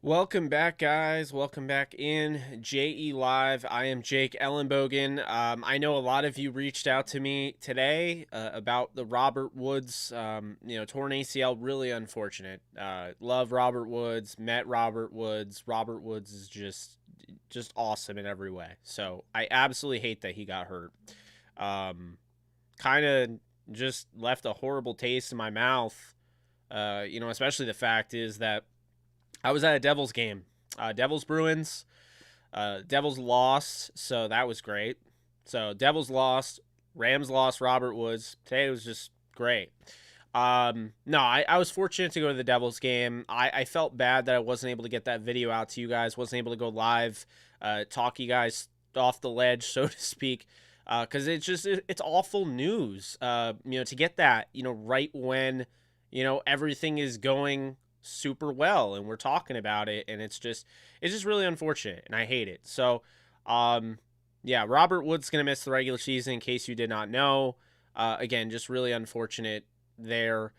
Welcome back, guys. Welcome back in JE Live. I am Jake Ellenbogen. I know a lot of you reached out to me today about the Robert Woods, torn ACL. Really unfortunate. Love Robert Woods. Met Robert Woods. Robert Woods is just awesome in every way. So I absolutely hate that he got hurt. Kind of just left a horrible taste in my mouth. Especially the fact is that I was at a Devils game. Devils Bruins. Devils lost, so that was great. So Devils lost, Rams lost, Robert Woods. Today was just great. No, I was fortunate to go to the Devils game. I felt bad that I wasn't able to get that video out to you guys, wasn't able to go live, talk you guys off the ledge, so to speak, because it's awful news. To get that, right when, everything is going super well and we're talking about it, and it's just really unfortunate, and I hate it. So Robert Woods gonna miss the regular season, in case you did not know. Again, just really unfortunate there.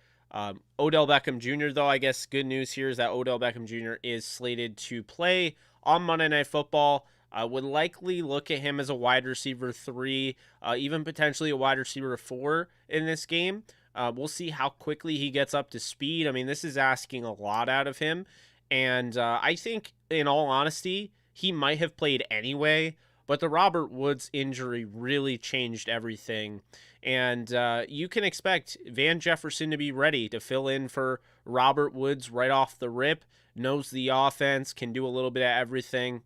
Odell Beckham Jr., though, I guess good news here is that Odell Beckham Jr. is slated to play on Monday Night Football. Would likely look at him as a wide receiver 3, even potentially a wide receiver 4 in this game. We'll see how quickly he gets up to speed. I mean, this is asking a lot out of him. And I think, in all honesty, he might have played anyway. But the Robert Woods injury really changed everything. And you can expect Van Jefferson to be ready to fill in for Robert Woods right off the rip. Knows the offense, can do a little bit of everything.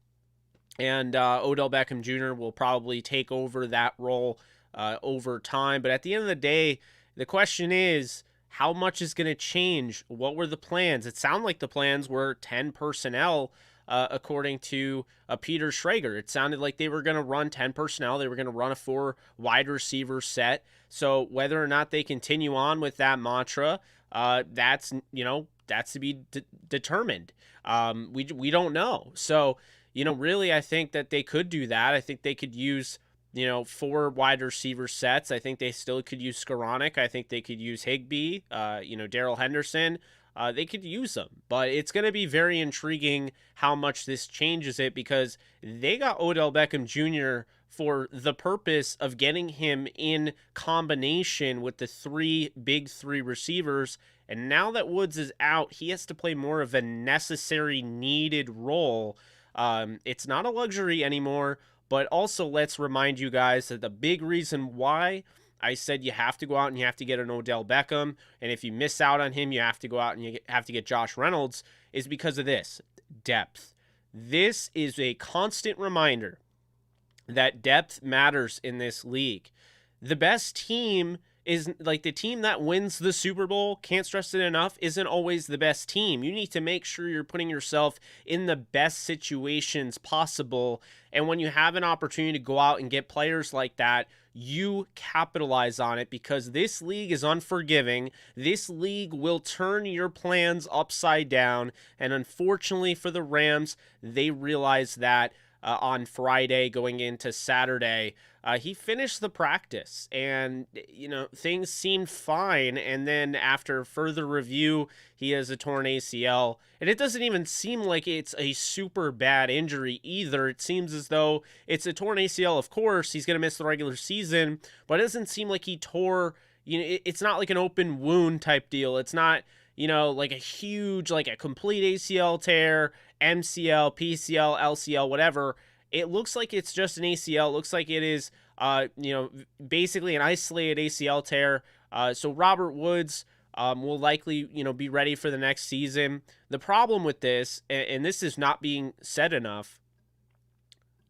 And Odell Beckham Jr. will probably take over that role over time. But at the end of the day, the question is, how much is going to change? What were the plans? It sounded like the plans were 10 personnel, according to Peter Schrager. It sounded like they were going to run 10 personnel. They were going to run a 4 wide receiver set. So whether or not they continue on with that mantra, that's to be determined. We don't know. So, really, I think that they could do that. I think they could use 4 wide receiver sets. I think they still could use Skoranek. I think they could use Higbee, Darrell Henderson. They could use them. But it's going to be very intriguing how much this changes it, because they got Odell Beckham Jr. for the purpose of getting him in combination with the big three receivers. And now that Woods is out, he has to play more of a necessary, needed role. It's not a luxury anymore. But also, let's remind you guys that the big reason why I said you have to go out and you have to get an Odell Beckham, and if you miss out on him, you have to go out and you have to get Josh Reynolds, is because of this: depth. This is a constant reminder that depth matters in this league. The best team is, like, the team that wins the Super Bowl, can't stress it enough, isn't always the best team. You need to make sure you're putting yourself in the best situations possible. And when you have an opportunity to go out and get players like that, you capitalize on it, because this league is unforgiving. This league will turn your plans upside down. And unfortunately for the Rams, they realized that on Friday going into Saturday. He finished the practice, and things seemed fine, and then after further review, he has a torn ACL, and it doesn't even seem like it's a super bad injury either. It seems as though it's a torn ACL. Of course, he's going to miss the regular season, but it doesn't seem like he tore, it's not like an open wound type deal. It's not, like a huge, like a complete ACL tear, MCL, PCL, LCL, whatever. It looks like it's just an ACL. It looks like it is, basically an isolated ACL tear. So Robert Woods will likely, be ready for the next season. The problem with this, and this is not being said enough,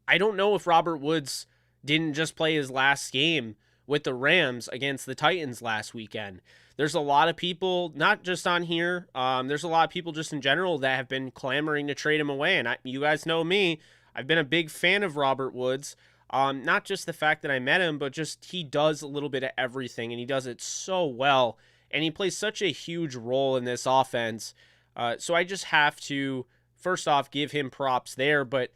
I don't know if Robert Woods didn't just play his last game with the Rams against the Titans last weekend. There's a lot of people, not just on here, there's a lot of people just in general that have been clamoring to trade him away. And you guys know me, I've been a big fan of Robert Woods. Not just the fact that I met him, but just he does a little bit of everything, and he does it so well. And he plays such a huge role in this offense. So I just have to, first off, give him props there. But,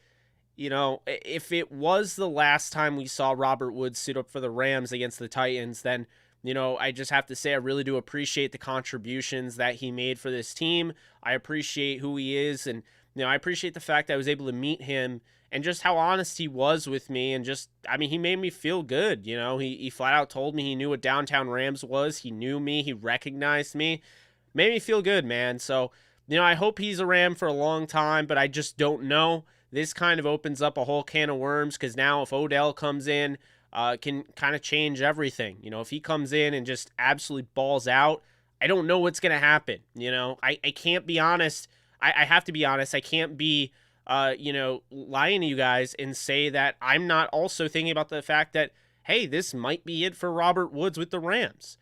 if it was the last time we saw Robert Woods suit up for the Rams against the Titans, then, I just have to say I really do appreciate the contributions that he made for this team. I appreciate who he is, and I appreciate the fact that I was able to meet him and just how honest he was with me. And just, I mean, he made me feel good. He flat out told me he knew what Downtown Rams was. He knew me. He recognized me. Made me feel good, man. So, I hope he's a Ram for a long time, but I just don't know. This kind of opens up a whole can of worms, because now if Odell comes in, can kind of change everything. If he comes in and just absolutely balls out, I don't know what's going to happen. I can't be honest. I have to be honest. I can't be, lying to you guys and say that I'm not also thinking about the fact that, hey, this might be it for Robert Woods with the Rams.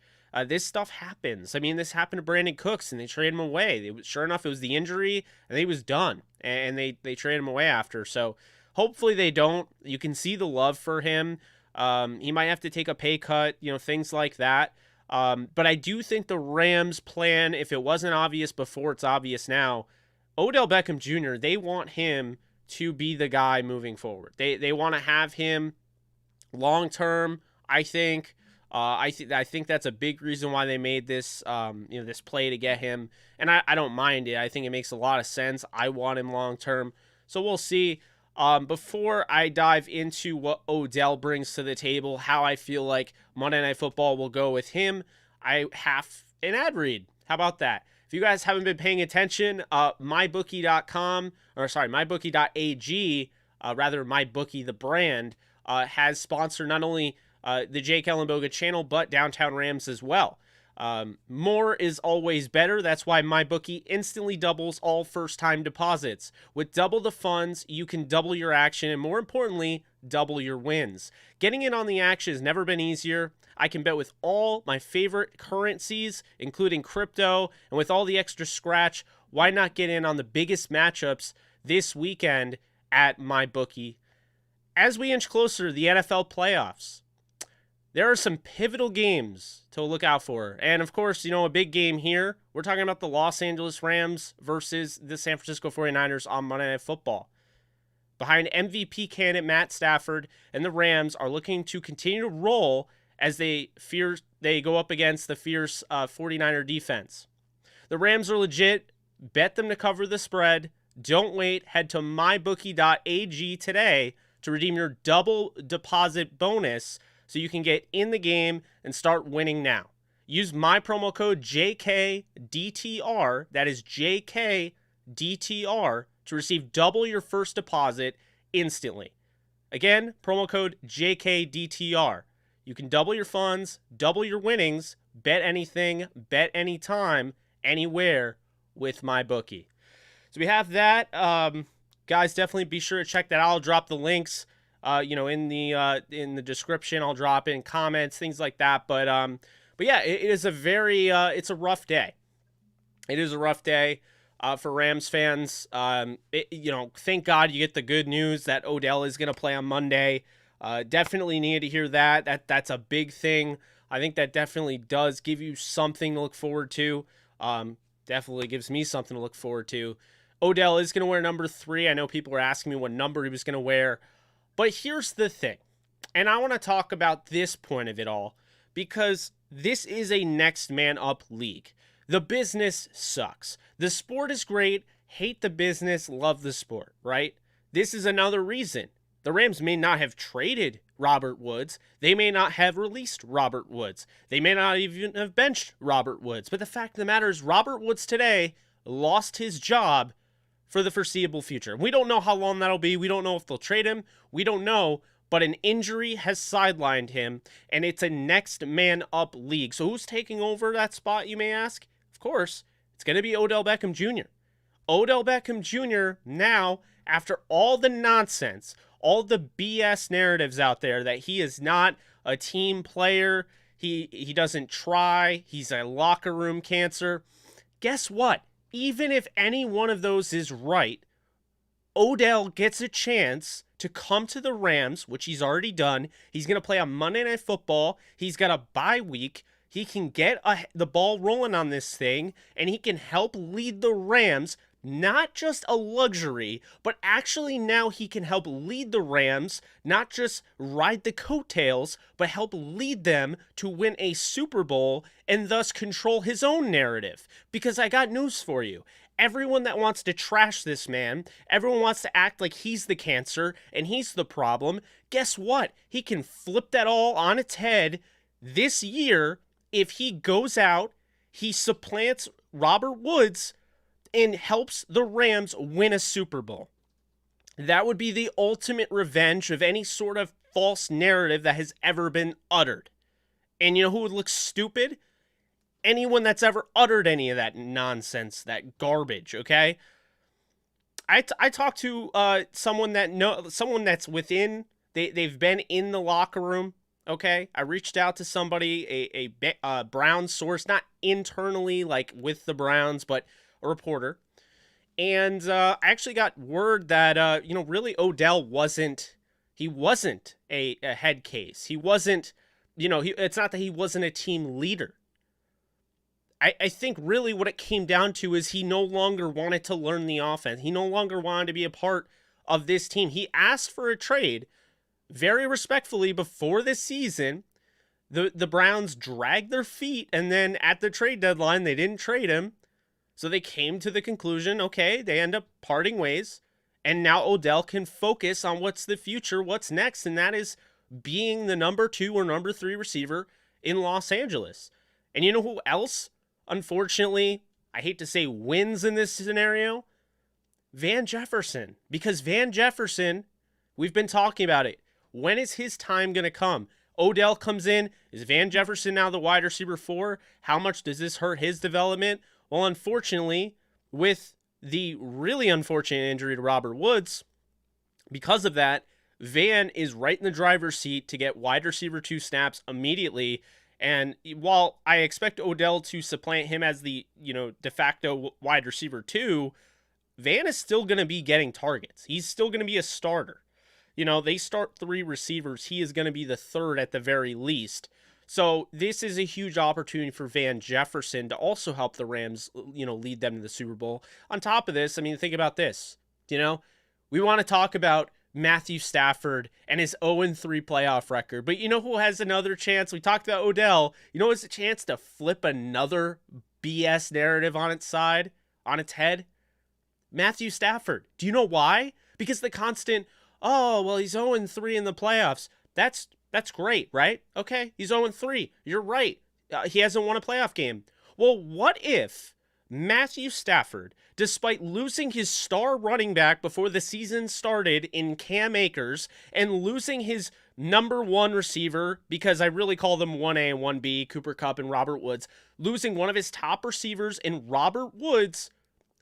This stuff happens. I mean, this happened to Brandon Cooks, and they traded him away. Sure enough, it was the injury, and he was done, and they traded him away after. So hopefully they don't. You can see the love for him. He might have to take a pay cut, things like that. But I do think the Rams' plan, if it wasn't obvious before, it's obvious now. Odell Beckham Jr., they want him to be the guy moving forward. They want to have him long-term, I think. I think that's a big reason why they made this, this play to get him. And I don't mind it. I think it makes a lot of sense. I want him long-term. So we'll see. Before I dive into what Odell brings to the table, how I feel like Monday Night Football will go with him, I have an ad read. How about that? If you guys haven't been paying attention, mybookie.com, or sorry, mybookie.ag, rather MyBookie, the brand, has sponsored not only the Jake Ellenbogen channel, but Downtown Rams as well. More is always better. That's why MyBookie instantly doubles all first-time deposits. With double the funds, you can double your action, and more importantly, double your wins. Getting in on the action has never been easier. I can bet with all my favorite currencies, including crypto, and with all the extra scratch, why not get in on the biggest matchups this weekend at MyBookie? As we inch closer to the NFL playoffs, there are some pivotal games to look out for. And of course, a big game here. We're talking about the Los Angeles Rams versus the San Francisco 49ers on Monday Night Football. Behind MVP candidate Matt Stafford, and the Rams are looking to continue to roll as they go up against the fierce 49er defense. The Rams are legit. Bet them to cover the spread. Don't wait. Head to mybookie.ag today to redeem your double deposit bonus so you can get in the game and start winning now. Use my promo code JKDTR, that is JKDTR, to receive double your first deposit instantly. Again, promo code JKDTR. You can double your funds, double your winnings, bet anything, bet anytime, anywhere with MyBookie. So we have that. Guys, definitely be sure to check that out. I'll drop the links in the description. I'll drop in comments, things like that. But yeah, it is a very it's a rough day. It is a rough day for Rams fans. Thank God you get the good news that Odell is going to play on Monday. Definitely needed to hear that. That's a big thing. I think that definitely does give you something to look forward to. Definitely gives me something to look forward to. Odell is going to wear number 3. I know people were asking me what number he was going to wear. But here's the thing, and I want to talk about this point of it all, because this is a next man up league. The business sucks. The sport is great. Hate the business, love the sport, right? This is another reason. The Rams may not have traded Robert Woods. They may not have released Robert Woods. They may not even have benched Robert Woods. But the fact of the matter is, Robert Woods today lost his job for the foreseeable future. We don't know how long that'll be. We don't know if they'll trade him. We don't know, but an injury has sidelined him, and it's a next man up league. So who's taking over that spot, you may ask? Of course, it's going to be Odell Beckham Jr. Odell Beckham Jr. now, after all the nonsense, all the BS narratives out there that he is not a team player, he doesn't try, he's a locker room cancer. Guess what? Even if any one of those is right, Odell gets a chance to come to the Rams, which he's already done. He's going to play on Monday Night Football. He's got a bye week. He can get the ball rolling on this thing, and he can help lead the Rams. Not just a luxury, but actually now he can help lead the Rams, not just ride the coattails, but help lead them to win a Super Bowl and thus control his own narrative. Because I got news for you. Everyone that wants to trash this man, everyone wants to act like he's the cancer and he's the problem. Guess what? He can flip that all on its head this year if he goes out, he supplants Robert Woods, and helps the Rams win a Super Bowl. That would be the ultimate revenge of any sort of false narrative that has ever been uttered. And you know who would look stupid? Anyone that's ever uttered any of that nonsense, that garbage, okay? I talked to someone that's within, they've been in the locker room, okay? I reached out to somebody, a Browns source, not internally like with the Browns, but a reporter. And I actually got word that, really Odell wasn't a head case. He wasn't, it's not that he wasn't a team leader. I think really what it came down to is he no longer wanted to learn the offense. He no longer wanted to be a part of this team. He asked for a trade very respectfully before this season. The Browns dragged their feet, and then at the trade deadline, they didn't trade him. So they came to the conclusion, okay, they end up parting ways, and now Odell can focus on what's the future, what's next, and that is being the number 2 or number 3 receiver in Los Angeles. And you know who else, unfortunately, I hate to say wins in this scenario? Van Jefferson. Because Van Jefferson, we've been talking about it. When is his time going to come? Odell comes in. Is Van Jefferson now the wide receiver 4? How much does this hurt his development? Well, unfortunately, with the really unfortunate injury to Robert Woods, because of that, Van is right in the driver's seat to get wide receiver 2 snaps immediately. And while I expect Odell to supplant him as the, de facto wide receiver 2, Van is still going to be getting targets. He's still going to be a starter. They start 3 receivers. He is going to be the 3rd at the very least. So this is a huge opportunity for Van Jefferson to also help the Rams, lead them to the Super Bowl. On top of this, think about this. We want to talk about Matthew Stafford and his 0-3 playoff record. But you know who has another chance? We talked about Odell. You know who has a chance to flip another BS narrative on its head? Matthew Stafford. Do you know why? Because the constant, he's 0-3 in the playoffs. That's great, right? Okay, he's 0-3. You're right. He hasn't won a playoff game. Well, what if Matthew Stafford, despite losing his star running back before the season started in Cam Akers and losing his number 1 receiver, because I really call them 1A and 1B, Cooper Kupp and Robert Woods, losing one of his top receivers in Robert Woods,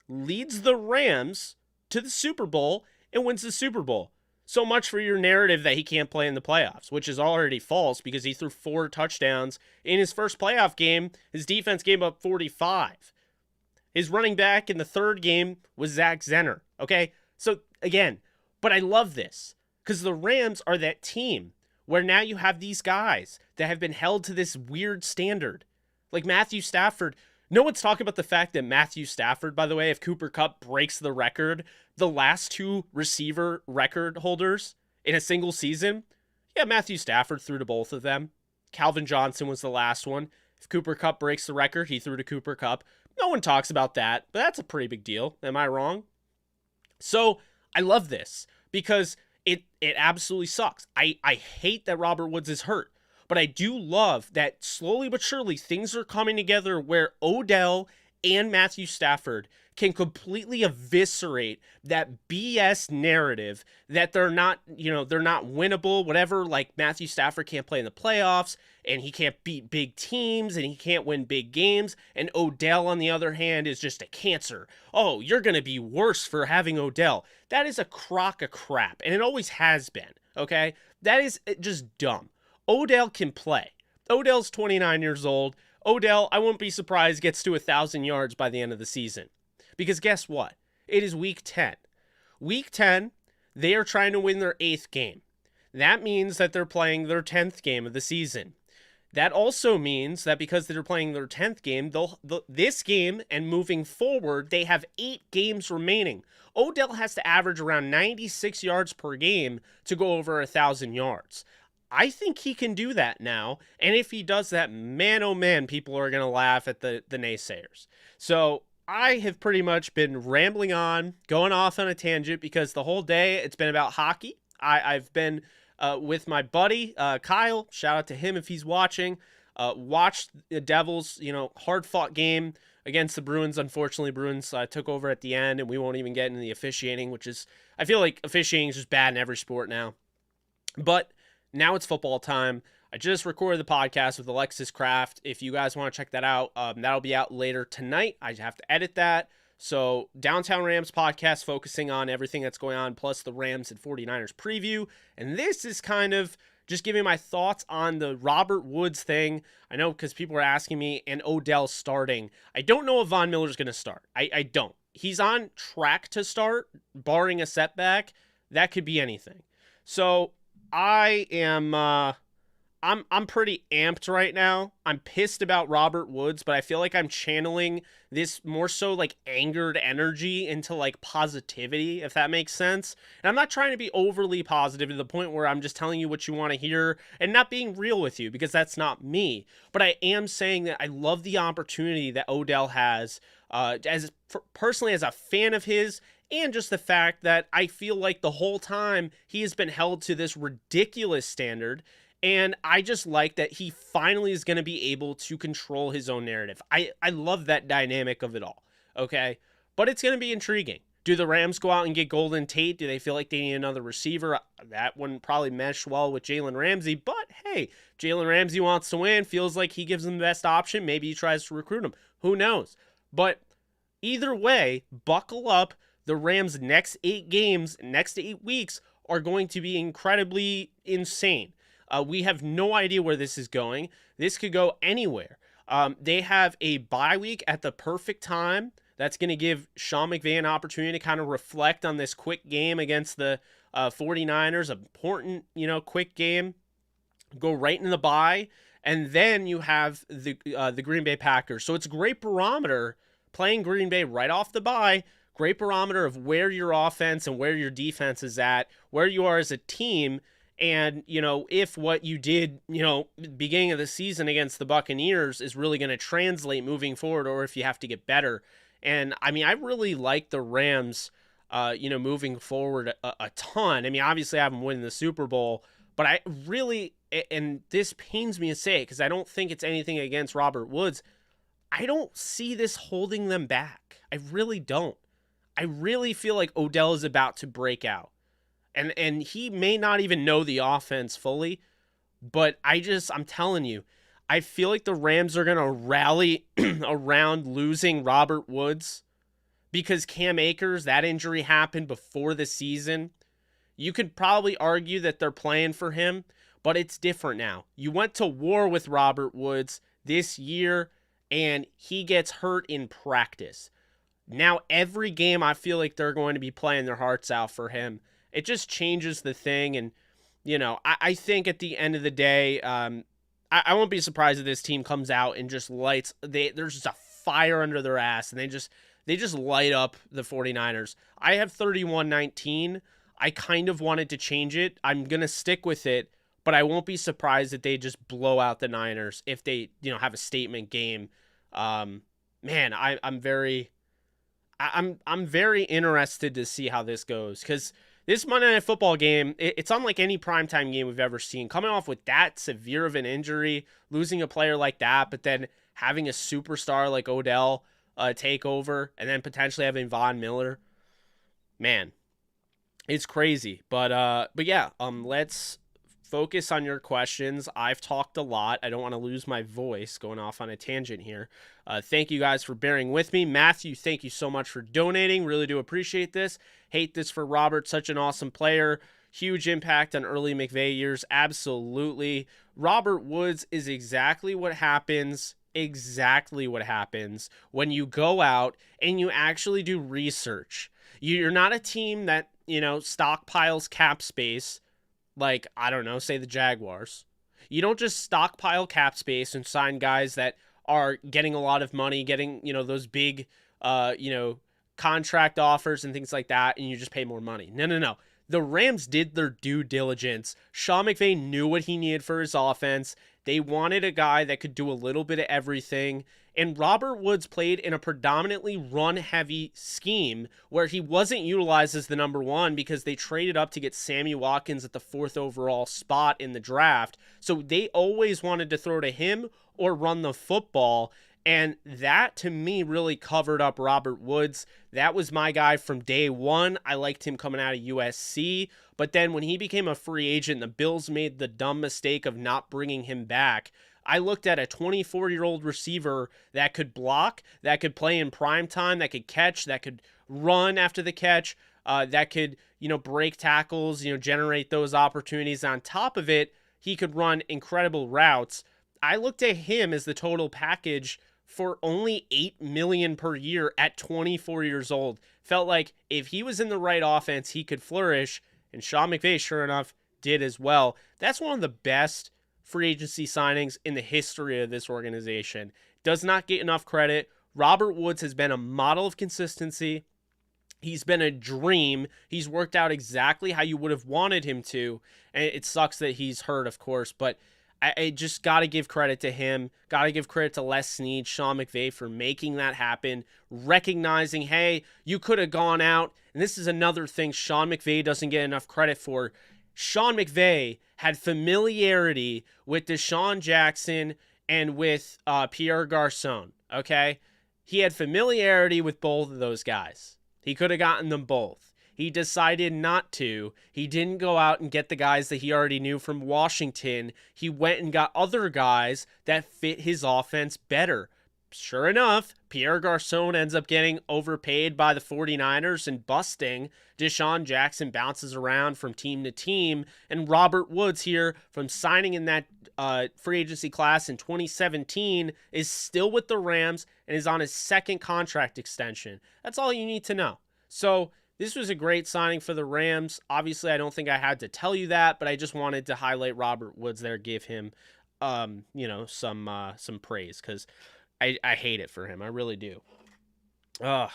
leads the Rams to the Super Bowl and wins the Super Bowl? So much for your narrative that he can't play in the playoffs, which is already false because he threw 4 touchdowns in his first playoff game. His defense gave up 45. His running back in the 3rd game was Zach Zenner. Okay, so again, but I love this because the Rams are that team where now you have these guys that have been held to this weird standard. Like Matthew Stafford. No one's talking about the fact that Matthew Stafford, by the way, if Cooper Kupp breaks the record, the last 2 receiver record holders in a single season, Matthew Stafford threw to both of them. Calvin Johnson was the last one. If Cooper Kupp breaks the record, he threw to Cooper Kupp. No one talks about that, but that's a pretty big deal. Am I wrong? So I love this because it absolutely sucks. I hate that Robert Woods is hurt. But I do love that slowly but surely things are coming together where Odell and Matthew Stafford can completely eviscerate that BS narrative that they're not winnable, whatever, like Matthew Stafford can't play in the playoffs and he can't beat big teams and he can't win big games. And Odell, on the other hand, is just a cancer. Oh, you're going to be worse for having Odell. That is a crock of crap. And it always has been. Okay. That is just dumb. Odell can play. Odell's 29 years old. Odell, I won't be surprised, gets to 1,000 yards by the end of the season. Because guess what? It is week 10. Week 10, they are trying to win their 8th game. That means that they're playing their 10th game of the season. That also means that because they're playing their 10th game, this game and moving forward, they have 8 games remaining. Odell has to average around 96 yards per game to go over 1,000 yards. I think he can do that now, and if he does that, man, oh man, people are going to laugh at the naysayers. So I have pretty much been rambling on, going off on a tangent because the whole day it's been about hockey. I've been with my buddy Kyle. Shout out to him if he's watching. Watched the Devils, hard-fought game against the Bruins. Unfortunately, Bruins took over at the end, and we won't even get into the officiating, which is, I feel like officiating is just bad in every sport now. But now it's football time. I just recorded the podcast with Alexis Kraft. If you guys want to check that out, that'll be out later tonight. I have to edit that. So Downtown Rams podcast focusing on everything that's going on, plus the Rams and 49ers preview. And this is kind of just giving my thoughts on the Robert Woods thing. I know because people are asking me, and Odell starting. I don't know if Von Miller's going to start. I don't. He's on track to start, barring a setback. That could be anything. So I am... I'm pretty amped right now. I'm pissed about Robert Woods, but I feel like I'm channeling this more so like angered energy into like positivity, if that makes sense. And I'm not trying to be overly positive to the point where I'm just telling you what you want to hear and not being real with you, because that's not me. But I am saying that I love the opportunity that Odell has personally as a fan of his, and just the fact that I feel like the whole time he has been held to this ridiculous standard. And I just like that he finally is going to be able to control his own narrative. I love that dynamic of it all, okay? But it's going to be intriguing. Do the Rams go out and get Golden Tate? Do they feel like they need another receiver? That wouldn't probably mesh well with Jalen Ramsey. But, hey, Jalen Ramsey wants to win. Feels like he gives them the best option. Maybe he tries to recruit him. Who knows? But either way, buckle up. The Rams' next 8 games, next 8 weeks, are going to be incredibly insane. We have no idea where this is going. This could go anywhere. They have a bye week at the perfect time. That's going to give Sean McVay an opportunity to kind of reflect on this quick game against the 49ers. Important, quick game. Go right into the bye. And then you have the Green Bay Packers. So it's a great barometer playing Green Bay right off the bye. Great barometer of where your offense and where your defense is at, where you are as a team. And, if what you did, beginning of the season against the Buccaneers is really going to translate moving forward, or if you have to get better. And, I really like the Rams, moving forward a ton. Obviously I haven't won the Super Bowl, but I really, and this pains me to say it because I don't think it's anything against Robert Woods, I don't see this holding them back. I really don't. I really feel like Odell is about to break out. And he may not even know the offense fully, but I'm telling you, I feel like the Rams are going to rally around losing Robert Woods because Cam Akers, that injury happened before the season. You could probably argue that they're playing for him, but it's different now. You went to war with Robert Woods this year, and he gets hurt in practice. Now, every game, I feel like they're going to be playing their hearts out for him. It just changes the thing. And, I think at the end of the day, I won't be surprised if this team comes out and just there's just a fire under their ass, and they just light up the 49ers. I have 31-19. I kind of wanted to change it. I'm going to stick with it, but I won't be surprised if they just blow out the Niners if they, have a statement game. I'm very interested to see how this goes, because this Monday Night Football game, it's unlike any primetime game we've ever seen. Coming off with that severe of an injury, losing a player like that, but then having a superstar like Odell take over, and then potentially having Von Miller, man, it's crazy. But yeah, let's focus on your questions. I've talked a lot. I don't want to lose my voice going off on a tangent here. Thank you guys for bearing with me. Matthew, thank you so much for donating. Really do appreciate this. Hate this for Robert. Such an awesome player. Huge impact on early McVay years. Absolutely. Robert Woods is exactly what happens when you go out and you actually do research. You're not a team that, stockpiles cap space like, I don't know, say the Jaguars. You don't just stockpile cap space and sign guys that are getting a lot of money, getting, those big, contract offers and things like that, and you just pay more money. No. The Rams did their due diligence. Sean McVay knew what he needed for his offense. They wanted a guy that could do a little bit of everything, And Robert Woods played in a predominantly run-heavy scheme where he wasn't utilized as the number one because they traded up to get Sammy Watkins at the 4th overall spot in the draft. So they always wanted to throw to him or run the football. And that, to me, really covered up Robert Woods. That was my guy from day one. I liked him coming out of USC. But then when he became a free agent, the Bills made the dumb mistake of not bringing him back. I looked at a 24-year-old receiver that could block, that could play in prime time, that could catch, that could run after the catch, that could, break tackles, generate those opportunities. On top of it, he could run incredible routes. I looked at him as the total package for only $8 million per year at 24 years old. Felt like if he was in the right offense, he could flourish, and Sean McVay, sure enough, did as well. That's one of the best free agency signings in the history of this organization. Does not get enough credit. Robert Woods has been a model of consistency. He's been a dream. He's worked out exactly how you would have wanted him to. And it sucks that he's hurt, of course, but I just got to give credit to him. Got to give credit to Les Snead, Sean McVay for making that happen, recognizing, hey, you could have gone out. And this is another thing Sean McVay doesn't get enough credit for. Sean McVay had familiarity with Deshaun Jackson and with Pierre Garçon, okay? He had familiarity with both of those guys. He could have gotten them both. He decided not to. He didn't go out and get the guys that he already knew from Washington. He went and got other guys that fit his offense better. Sure enough, Pierre Garçon ends up getting overpaid by the 49ers and busting. Deshaun Jackson bounces around from team to team. And Robert Woods here, from signing in that free agency class in 2017, is still with the Rams and is on his second contract extension. That's all you need to know. So this was a great signing for the Rams. Obviously, I don't think I had to tell you that, but I just wanted to highlight Robert Woods there, give him, some praise, because I hate it for him. I really do. Yeah,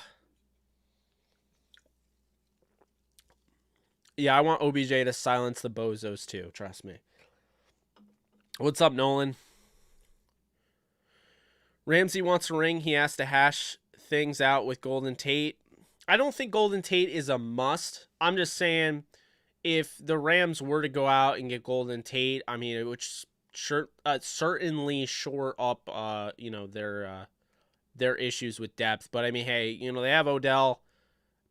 I want OBJ to silence the bozos too. Trust me. What's up, Nolan? Ramsey wants a ring. He has to hash things out with Golden Tate. I don't think Golden Tate is a must. I'm just saying, if the Rams were to go out and get Golden Tate, I mean, it would certainly shore up, their issues with depth. But I mean, hey, they have Odell.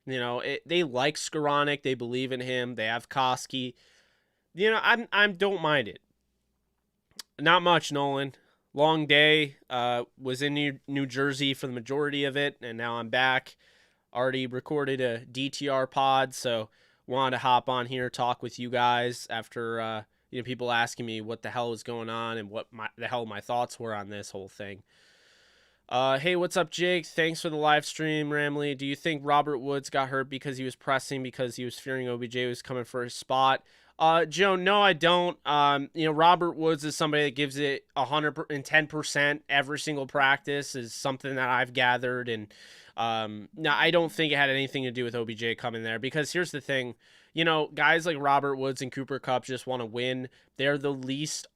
They like Skoranek. They believe in him. They have Koski. I don't mind it. Not much, Nolan. Long day. Was in New Jersey for the majority of it, and now I'm back. Already recorded a DTR pod, so wanted to hop on here, talk with you guys after people asking me what the hell was going on and what the hell my thoughts were on this whole thing. Hey, what's up, Jake? Thanks for the live stream, Ramley. Do you think Robert Woods got hurt because he was pressing because he was fearing OBJ was coming for his spot? Joe, no, I don't. Robert Woods is somebody that gives it 110% every single practice, is something that I've gathered. And no, I don't think it had anything to do with OBJ coming there, because here's the thing, guys like Robert Woods and Cooper Kupp just want to win. They're the least,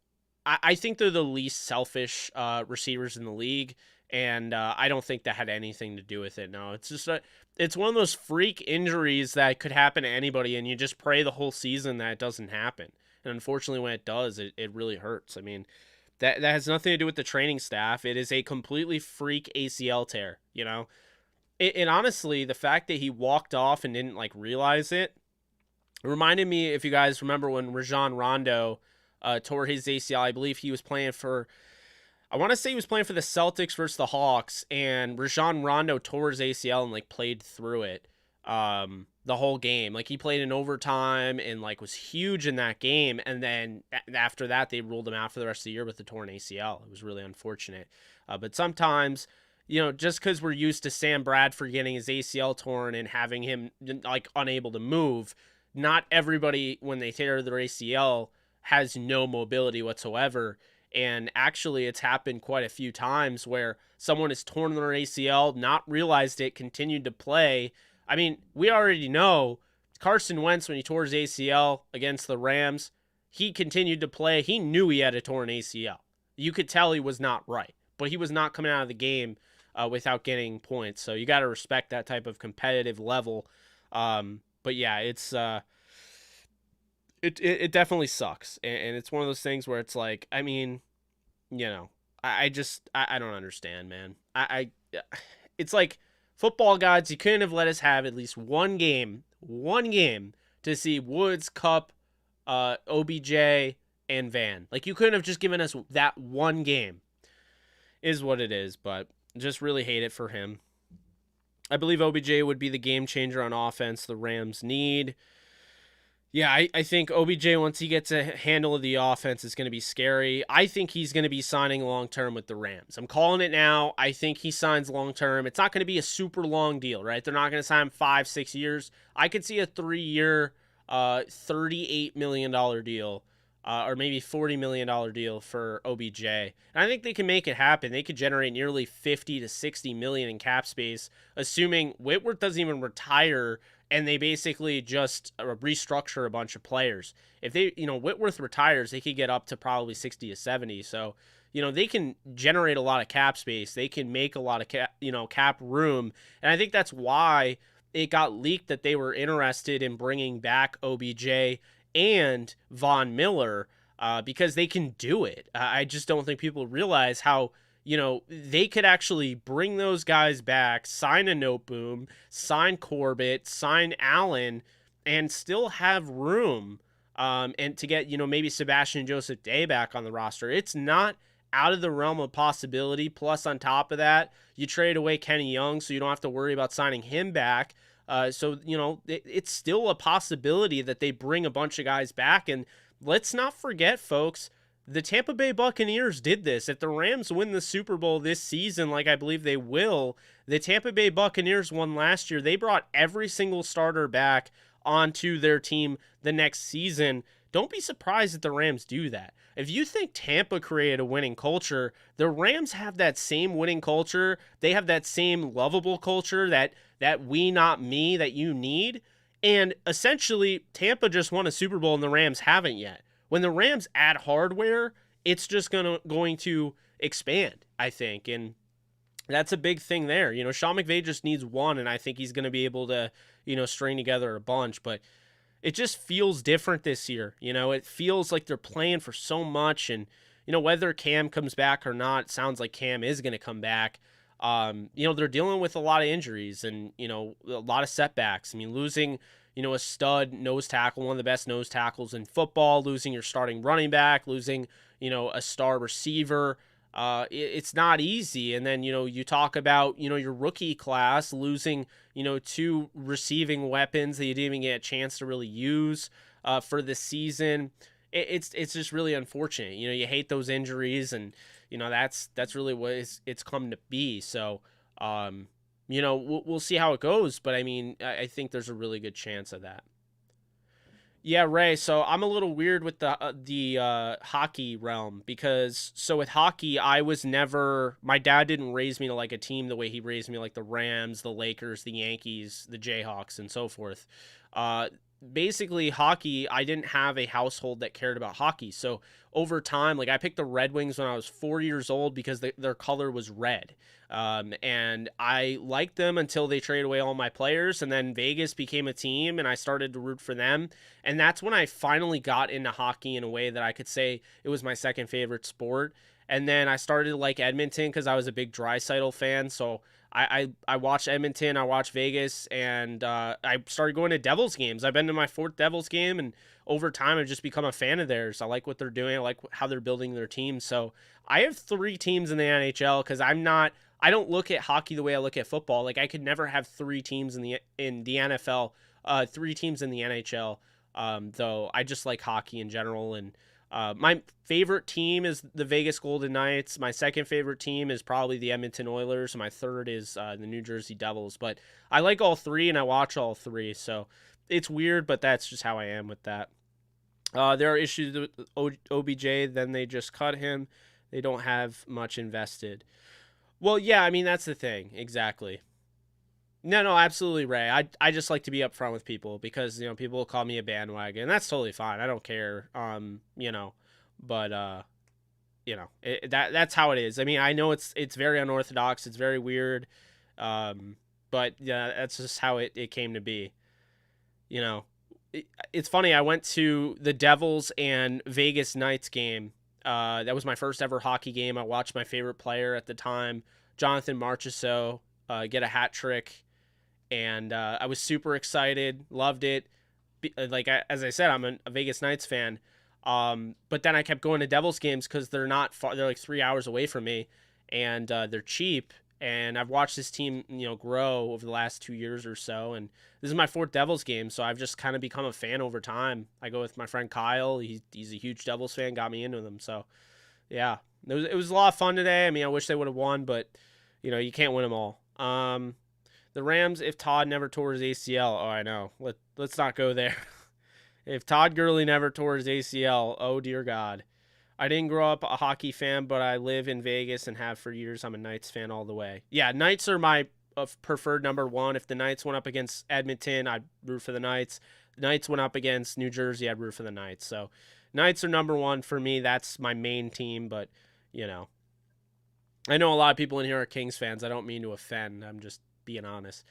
I think they're the least selfish receivers in the league. And I don't think that had anything to do with it. No, it's just it's one of those freak injuries that could happen to anybody, and you just pray the whole season that it doesn't happen. And unfortunately, when it does, it really hurts. I mean, that has nothing to do with the training staff. It is a completely freak ACL tear, And honestly, the fact that he walked off and didn't realize it reminded me, if you guys remember, when Rajon Rondo tore his ACL. I believe he was playing for, I want to say he was playing for the Celtics versus the Hawks, and Rajon Rondo tore his ACL and played through it the whole game. He played in overtime and was huge in that game, and then after that they ruled him out for the rest of the year with the torn ACL. It was really unfortunate. But sometimes, just because we're used to Sam Bradford getting his ACL torn and having him unable to move, not everybody, when they tear their ACL, has no mobility whatsoever. And actually, it's happened quite a few times where someone has torn their ACL, not realized it, continued to play. I mean, we already know Carson Wentz, when he tore his ACL against the Rams, he continued to play. He knew he had a torn ACL. You could tell he was not right, but he was not coming out of the game without getting points. So you got to respect that type of competitive level. But yeah, it's it definitely sucks, and it's one of those things where it's like, I mean, you know, I don't understand, man. It's like, football gods, you couldn't have let us have at least one game to see Woods, Cup, OBJ, and Van. Like, you couldn't have just given us that one game. Is what it is, but just really hate it for him. I believe OBJ would be the game changer on offense the Rams need. Yeah, I think OBJ, once he gets a handle of the offense, is going to be scary. I think he's going to be signing long-term with the Rams. I'm calling it now. I think he signs long-term. It's not going to be a super long deal, right? They're not going to sign him 5-6 years. I could see a 3-year, $38 million deal, or maybe $40 million deal for OBJ. And I think they can make it happen. They could generate nearly $50 to $60 million in cap space, assuming Whitworth doesn't even retire and they basically just restructure a bunch of players. If they, Whitworth retires, they could get up to probably 60 to 70. So, they can generate a lot of cap space. They can make a lot of cap room. And I think that's why it got leaked that they were interested in bringing back OBJ and Von Miller, because they can do it. I just don't think people realize how, they could actually bring those guys back, sign a Noteboom, sign Corbett, sign Allen, and still have room, and to get, maybe Sebastian Joseph Day back on the roster. It's not out of the realm of possibility. Plus, on top of that, you trade away Kenny Young, so you don't have to worry about signing him back. So, it's still a possibility that they bring a bunch of guys back. And let's not forget, folks, the Tampa Bay Buccaneers did this. If the Rams win the Super Bowl this season, like I believe they will, the Tampa Bay Buccaneers won last year. They brought every single starter back onto their team the next season. Don't be surprised if the Rams do that. If you think Tampa created a winning culture, the Rams have that same winning culture. They have that same lovable culture, that we, not me, that you need. And essentially, Tampa just won a Super Bowl and the Rams haven't yet. When the Rams add hardware, it's just going to expand, I think. And that's a big thing there. Sean McVay just needs one, and I think he's going to be able to, string together a bunch. But it just feels different this year. It feels like they're playing for so much. And, whether Cam comes back or not, it sounds like Cam is going to come back. They're dealing with a lot of injuries and, a lot of setbacks. I mean, losing, a stud nose tackle, one of the best nose tackles in football, losing your starting running back, losing, a star receiver. It's not easy. And then, you talk about, your rookie class losing, 2 receiving weapons that you didn't even get a chance to really use for the season. It's just really unfortunate. You hate those injuries, and, that's really what it's come to be. So, we'll see how it goes, but I mean, I think there's a really good chance of that. Yeah, Ray. So I'm a little weird with the hockey realm, because with hockey, my dad didn't raise me to like a team the way he raised me, like the Rams, the Lakers, the Yankees, the Jayhawks, and so forth. Basically, hockey, I didn't have a household that cared about hockey. So over time, like, I picked the Red Wings when I was 4 years old because their color was red. And I liked them until they traded away all my players, and then Vegas became a team and I started to root for them. And that's when I finally got into hockey in a way that I could say it was my second favorite sport. And then I started to like Edmonton because I was a big Draisaitl fan. So I watched Edmonton, I watched Vegas, and I started going to Devils games. I've been to my 4th Devils game, and over time I've just become a fan of theirs. I like what they're doing. I like how they're building their team. So I have 3 teams in the NHL because I don't look at hockey the way I look at football. Like, I could never have 3 teams in the NFL, 3 teams in the NHL. Though I just like hockey in general. And my favorite team is the Vegas Golden Knights. My second favorite team is probably the Edmonton Oilers. My third is the New Jersey Devils. But I like all 3 and I watch all 3. So it's weird, but that's just how I am with that. There are issues with OBJ. Then they just cut him. They don't have much invested. Well, yeah, I mean, that's the thing. Exactly. No, absolutely, Ray. I just like to be upfront with people because, people will call me a bandwagon, and that's totally fine. I don't care. But that's how it is. I mean, I know it's very unorthodox. It's very weird. But yeah, that's just how it came to be. It's funny. I went to the Devils and Vegas Knights game. That was my first ever hockey game. I watched my favorite player at the time, Jonathan Marchessault, get a hat trick. And I was super excited, loved it. As I said, I'm a Vegas Knights fan. But then I kept going to Devils games because they're not far. They're like 3 hours away from me, and they're cheap. And I've watched this team, grow over the last 2 years or so. And this is my fourth Devils game, so I've just kind of become a fan over time. I go with my friend Kyle. He's a huge Devils fan, got me into them. So, yeah, it was a lot of fun today. I mean, I wish they would have won, but you can't win them all. The Rams, if Todd never tore his ACL, oh, I know. Let's not go there. If Todd Gurley never tore his ACL, oh, dear God. I didn't grow up a hockey fan, but I live in Vegas and have for years. I'm a Knights fan all the way. Yeah, Knights are my preferred number one. If the Knights went up against Edmonton, I'd root for the Knights. The Knights went up against New Jersey, I'd root for the Knights. So Knights are number one for me. That's my main team, but, I know a lot of people in here are Kings fans. I don't mean to offend. I'm just being honest.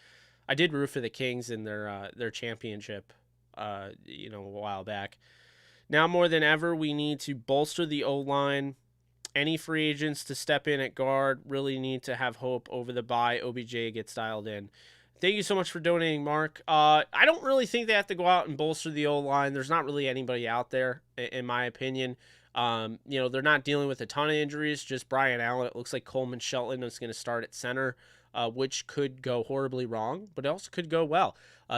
I did root for the Kings in their championship, a while back. Now more than ever, we need to bolster the O-line. Any free agents to step in at guard really need to have hope over the bye. OBJ gets dialed in. Thank you so much for donating, Mark. I don't really think they have to go out and bolster the O-line. There's not really anybody out there, in my opinion. They're not dealing with a ton of injuries, just Brian Allen. It looks like Coleman Shelton is going to start at center, which could go horribly wrong, but it also could go well.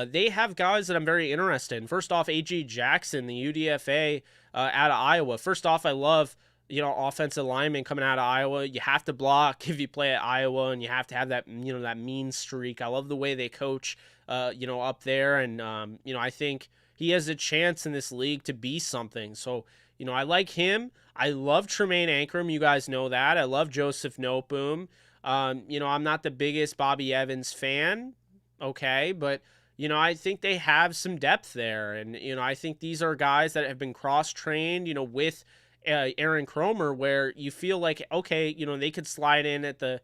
They have guys that I'm very interested in. First off, A.J. Jackson, the UDFA out of Iowa. First off, I love, offensive linemen coming out of Iowa. You have to block if you play at Iowa, and you have to have that, that mean streak. I love the way they coach, up there. And, I think he has a chance in this league to be something. So, I like him. I love Tremaine Ankrum. You guys know that. I love Joseph Noteboom. I'm not the biggest Bobby Evans fan, okay, but, I think they have some depth there, and, I think these are guys that have been cross-trained, with Aaron Cromer, where you feel like, okay, they could slide in at the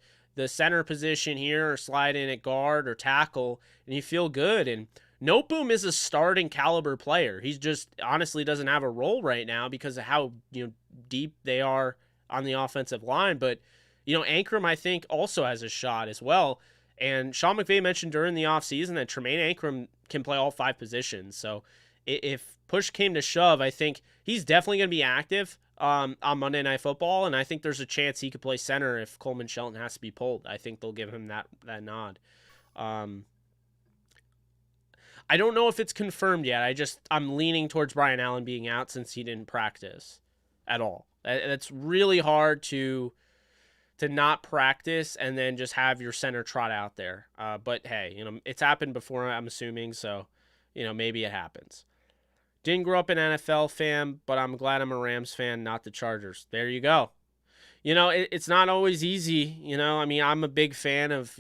center position here or slide in at guard or tackle, and you feel good, and Noteboom is a starting caliber player. He just honestly doesn't have a role right now because of how, deep they are on the offensive line, but Ankrum, I think, also has a shot as well. And Sean McVay mentioned during the offseason that Tremaine Ankrum can play all 5 positions. So if push came to shove, I think he's definitely going to be active on Monday Night Football. And I think there's a chance he could play center if Coleman Shelton has to be pulled. I think they'll give him that nod. I don't know if it's confirmed yet. I'm leaning towards Brian Allen being out since he didn't practice at all. That's really hard to not practice and then just have your center trot out there. But hey, it's happened before, I'm assuming, so, maybe it happens. Didn't grow up an NFL fan, but I'm glad I'm a Rams fan, not the Chargers. There you go. It's not always easy, I mean, I'm a big fan of,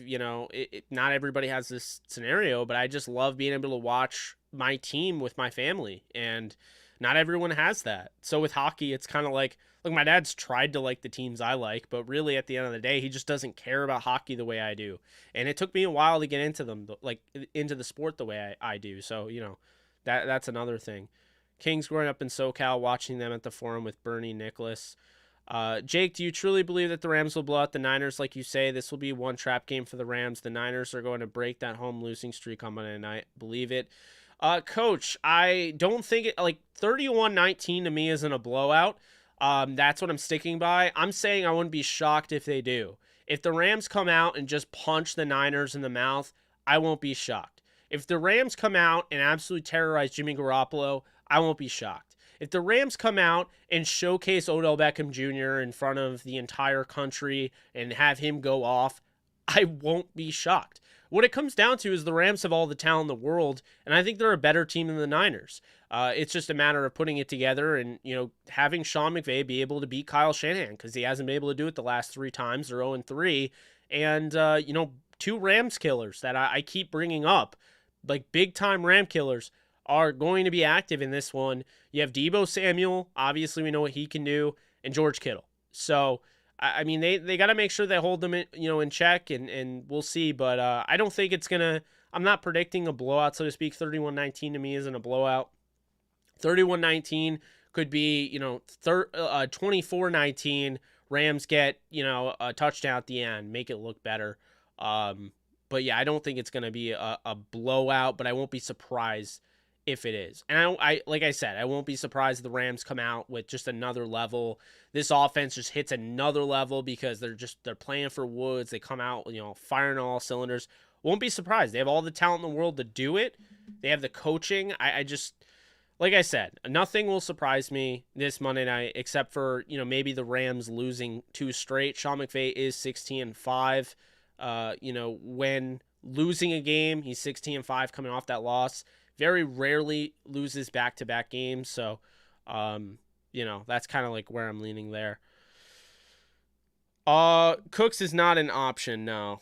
not everybody has this scenario, but I just love being able to watch my team with my family, and not everyone has that. So with hockey, it's kind of like, look, my dad's tried to like the teams I like, but really at the end of the day, he just doesn't care about hockey the way I do. And it took me a while to get into them, like into the sport the way I do. So, that's another thing. Kings growing up in SoCal, watching them at the Forum with Bernie Nicholas. Jake, do you truly believe that the Rams will blow out the Niners? Like you say, this will be one trap game for the Rams. The Niners are going to break that home losing streak on Monday night. Believe it. Coach, I don't think it, like 31-19 to me isn't a blowout. That's what I'm sticking by. I'm saying I wouldn't be shocked if they do. If the Rams come out and just punch the Niners in the mouth, I won't be shocked. If the Rams come out and absolutely terrorize Jimmy Garoppolo, I won't be shocked. If the Rams come out and showcase Odell Beckham Jr. in front of the entire country and have him go off, I won't be shocked. What it comes down to is the Rams have all the talent in the world, and I think they're a better team than the Niners. It's just a matter of putting it together and, having Sean McVay be able to beat Kyle Shanahan, because he hasn't been able to do it the last 3 times. They're 0-3. And, 2 Rams killers that I keep bringing up, like big-time Ram killers, are going to be active in this one. You have Deebo Samuel. Obviously, we know what he can do. And George Kittle. So, I mean, they got to make sure they hold them in check, and we'll see. But I don't think it's going to – I'm not predicting a blowout, so to speak. 31-19 to me isn't a blowout. 31-19 could be, 24-19. Rams get, a touchdown at the end, make it look better. But yeah, I don't think it's going to be a blowout, but I won't be surprised if it is. And I like I said, I won't be surprised if the Rams come out with just another level. This offense just hits another level because they're playing for Woods. They come out, firing all cylinders. Won't be surprised. They have all the talent in the world to do it. They have the coaching. I just, like I said, nothing will surprise me this Monday night except for, maybe the Rams losing 2 straight. Sean McVay is 16-5. When losing a game, he's 16-5 coming off that loss. Very rarely loses back-to-back games. So, that's kind of like where I'm leaning there. Cooks is not an option, no.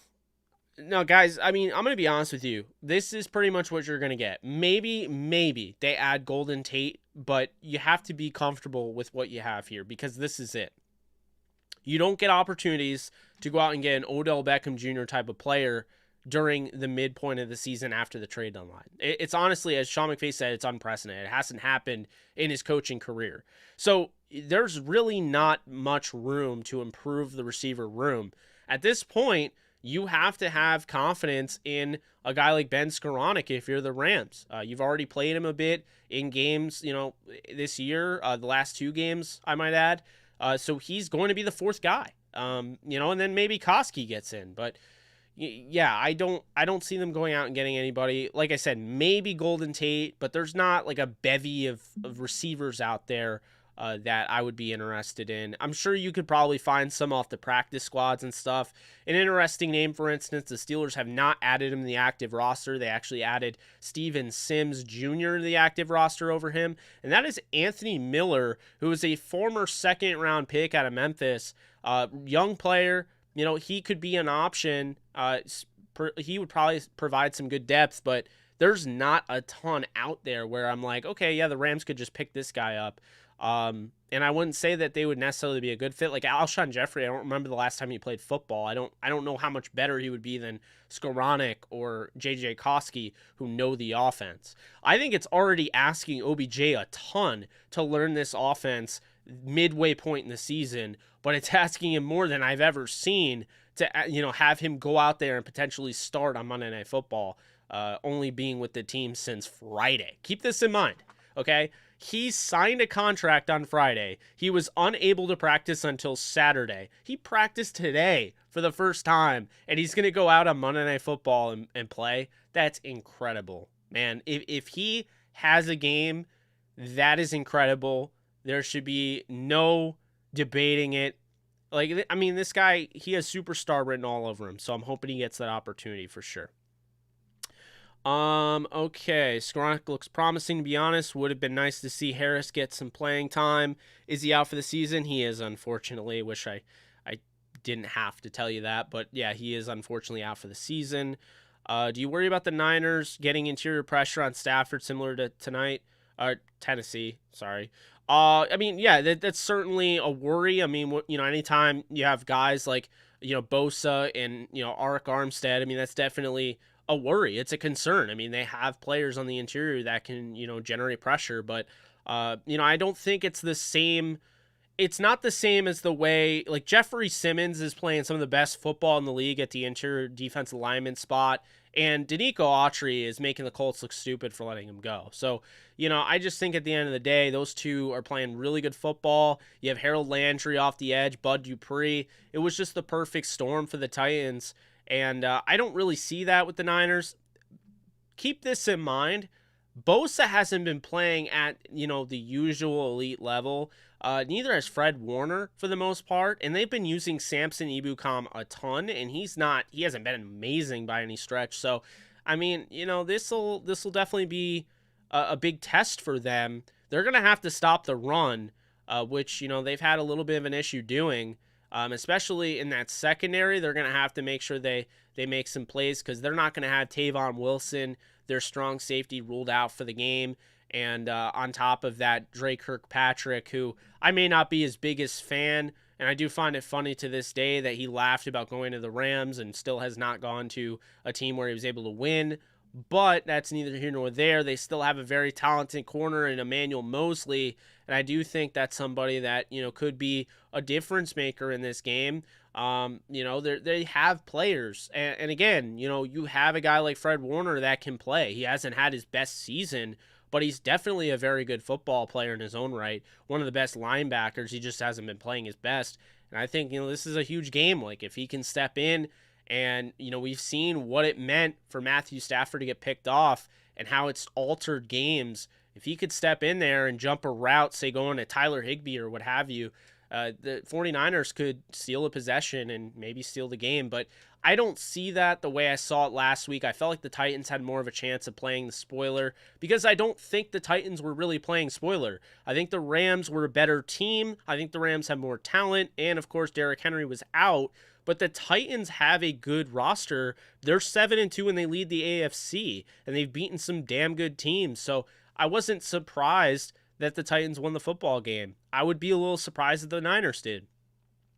No, guys, I mean, I'm going to be honest with you. This is pretty much what you're going to get. Maybe they add Golden Tate, but you have to be comfortable with what you have here because this is it. You don't get opportunities to go out and get an Odell Beckham Jr. type of player during the midpoint of the season after the trade deadline. It's honestly, as Sean McVay said, it's unprecedented. It hasn't happened in his coaching career. So there's really not much room to improve the receiver room. At this point, you have to have confidence in a guy like Ben Skoranek if you're the Rams. You've already played him a bit in games, this year, the last 2 games, I might add. So he's going to be the 4th guy, and then maybe Koski gets in. But yeah, I don't see them going out and getting anybody. Like I said, maybe Golden Tate, but there's not like a bevy of receivers out there that I would be interested in. I'm sure you could probably find some off the practice squads and stuff. An interesting name, for instance, the Steelers have not added him to the active roster. They actually added Steven Sims Jr. to the active roster over him, and that is Anthony Miller, who is a former 2nd-round pick out of Memphis. Young player, he could be an option. He would probably provide some good depth, but there's not a ton out there where I'm like, okay, yeah, the Rams could just pick this guy up. And I wouldn't say that they would necessarily be a good fit. Like Alshon Jeffrey, I don't remember the last time he played football. I don't know how much better he would be than Skoranek or JJ Koski, who know the offense. I think it's already asking OBJ a ton to learn this offense midway point in the season, but it's asking him more than I've ever seen to, have him go out there and potentially start on Monday Night Football, only being with the team since Friday. Keep this in mind, okay? He signed a contract on Friday. He was unable to practice until Saturday. He practiced today for the first time, and he's going to go out on Monday Night Football and play. That's incredible, man. If he has a game, that is incredible. There should be no debating it. Like, I mean, this guy, he has superstar written all over him, so I'm hoping he gets that opportunity for sure. Okay, Skoranek looks promising, to be honest. Would have been nice to see Harris get some playing time. Is he out for the season? He is, unfortunately. Wish I didn't have to tell you that, but yeah, he is unfortunately out for the season. Do you worry about the Niners getting interior pressure on Stafford similar to Tennessee? Sorry. I mean, yeah, that's certainly a worry. I mean, anytime you have guys like, Bosa and, Arik Armstead, I mean, that's definitely a worry. It's a concern. I mean, they have players on the interior that can, generate pressure, but, I don't think it's the same. It's not the same as the way, like, Jeffrey Simmons is playing some of the best football in the league at the interior defensive lineman spot, and Danico Autry is making the Colts look stupid for letting him go. So, I just think at the end of the day, those two are playing really good football. You have Harold Landry off the edge, Bud Dupree. It was just the perfect storm for the Titans, and I don't really see that with the Niners. Keep this in mind. Bosa hasn't been playing at, the usual elite level. Neither has Fred Warner for the most part, and they've been using Samson Ebukam a ton, and he hasn't been amazing by any stretch. So, I mean, this will definitely be a big test for them. They're going to have to stop the run, which, they've had a little bit of an issue doing, especially in that secondary. They're going to have to make sure they make some plays because they're not going to have Tavon Wilson, their strong safety, ruled out for the game. And on top of that, Drake Kirkpatrick, who I may not be his biggest fan, And I do find it funny to this day that he laughed about going to the Rams and still has not gone to a team where he was able to win. But that's neither here nor there. They still have a very talented corner in Emmanuel Mosley. And I do think that's somebody that, could be a difference maker in this game. They have players. And again, you have a guy like Fred Warner that can play. He hasn't had his best season, but he's definitely a very good football player in his own right. One of the best linebackers. He just hasn't been playing his best. And I think, this is a huge game. Like, if he can step in, and, we've seen what it meant for Matthew Stafford to get picked off and how it's altered games. If he could step in there and jump a route, say going to Tyler Higbee or what have you, the 49ers could steal a possession and maybe steal the game. But I don't see that the way I saw it last week. I felt like the Titans had more of a chance of playing the spoiler because I don't think the Titans were really playing spoiler. I think the Rams were a better team. I think the Rams have more talent. And, of course, Derrick Henry was out. But the Titans have a good roster. They're 7-2 and they lead the AFC. And they've beaten some damn good teams. So I wasn't surprised that the Titans won the football game. I would be a little surprised that the Niners did.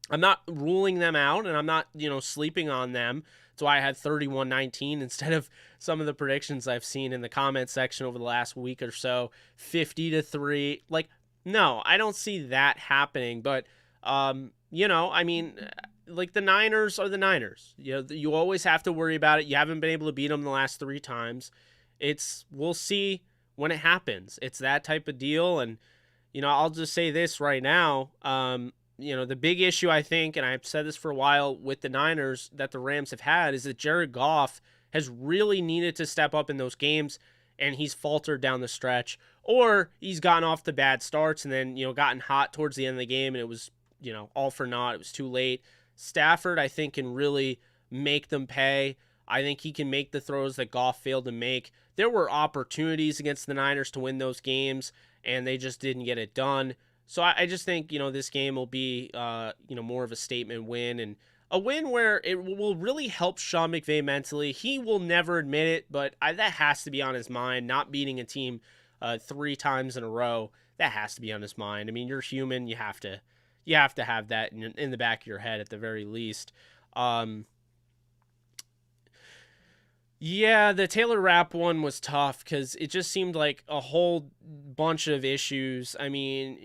I'm not ruling them out, and I'm not, sleeping on them. That's why I had 31-19 instead of some of the predictions I've seen in the comment section over the last week or so, 50-3. Like, no, I don't see that happening. But, like, the Niners are the Niners. You always have to worry about it. You haven't been able to beat them the last 3 times. We'll see when it happens. It's that type of deal. And, I'll just say this right now. The big issue, I think, and I've said this for a while with the Niners that the Rams have had, is that Jared Goff has really needed to step up in those games, and he's faltered down the stretch. Or he's gotten off to bad starts and then, gotten hot towards the end of the game, and it was, all for naught. It was too late. Stafford, I think, can really make them pay. I think he can make the throws that Goff failed to make. There were opportunities against the Niners to win those games, and they just didn't get it done. So I just think, this game will be, more of a statement win, and a win where it will really help Sean McVay mentally. He will never admit it, but that has to be on his mind. Not beating a team 3 times in a row, that has to be on his mind. I mean, you're human. You have to have that in the back of your head at the very least. Yeah, the Taylor Rapp one was tough because it just seemed like a whole bunch of issues. I mean,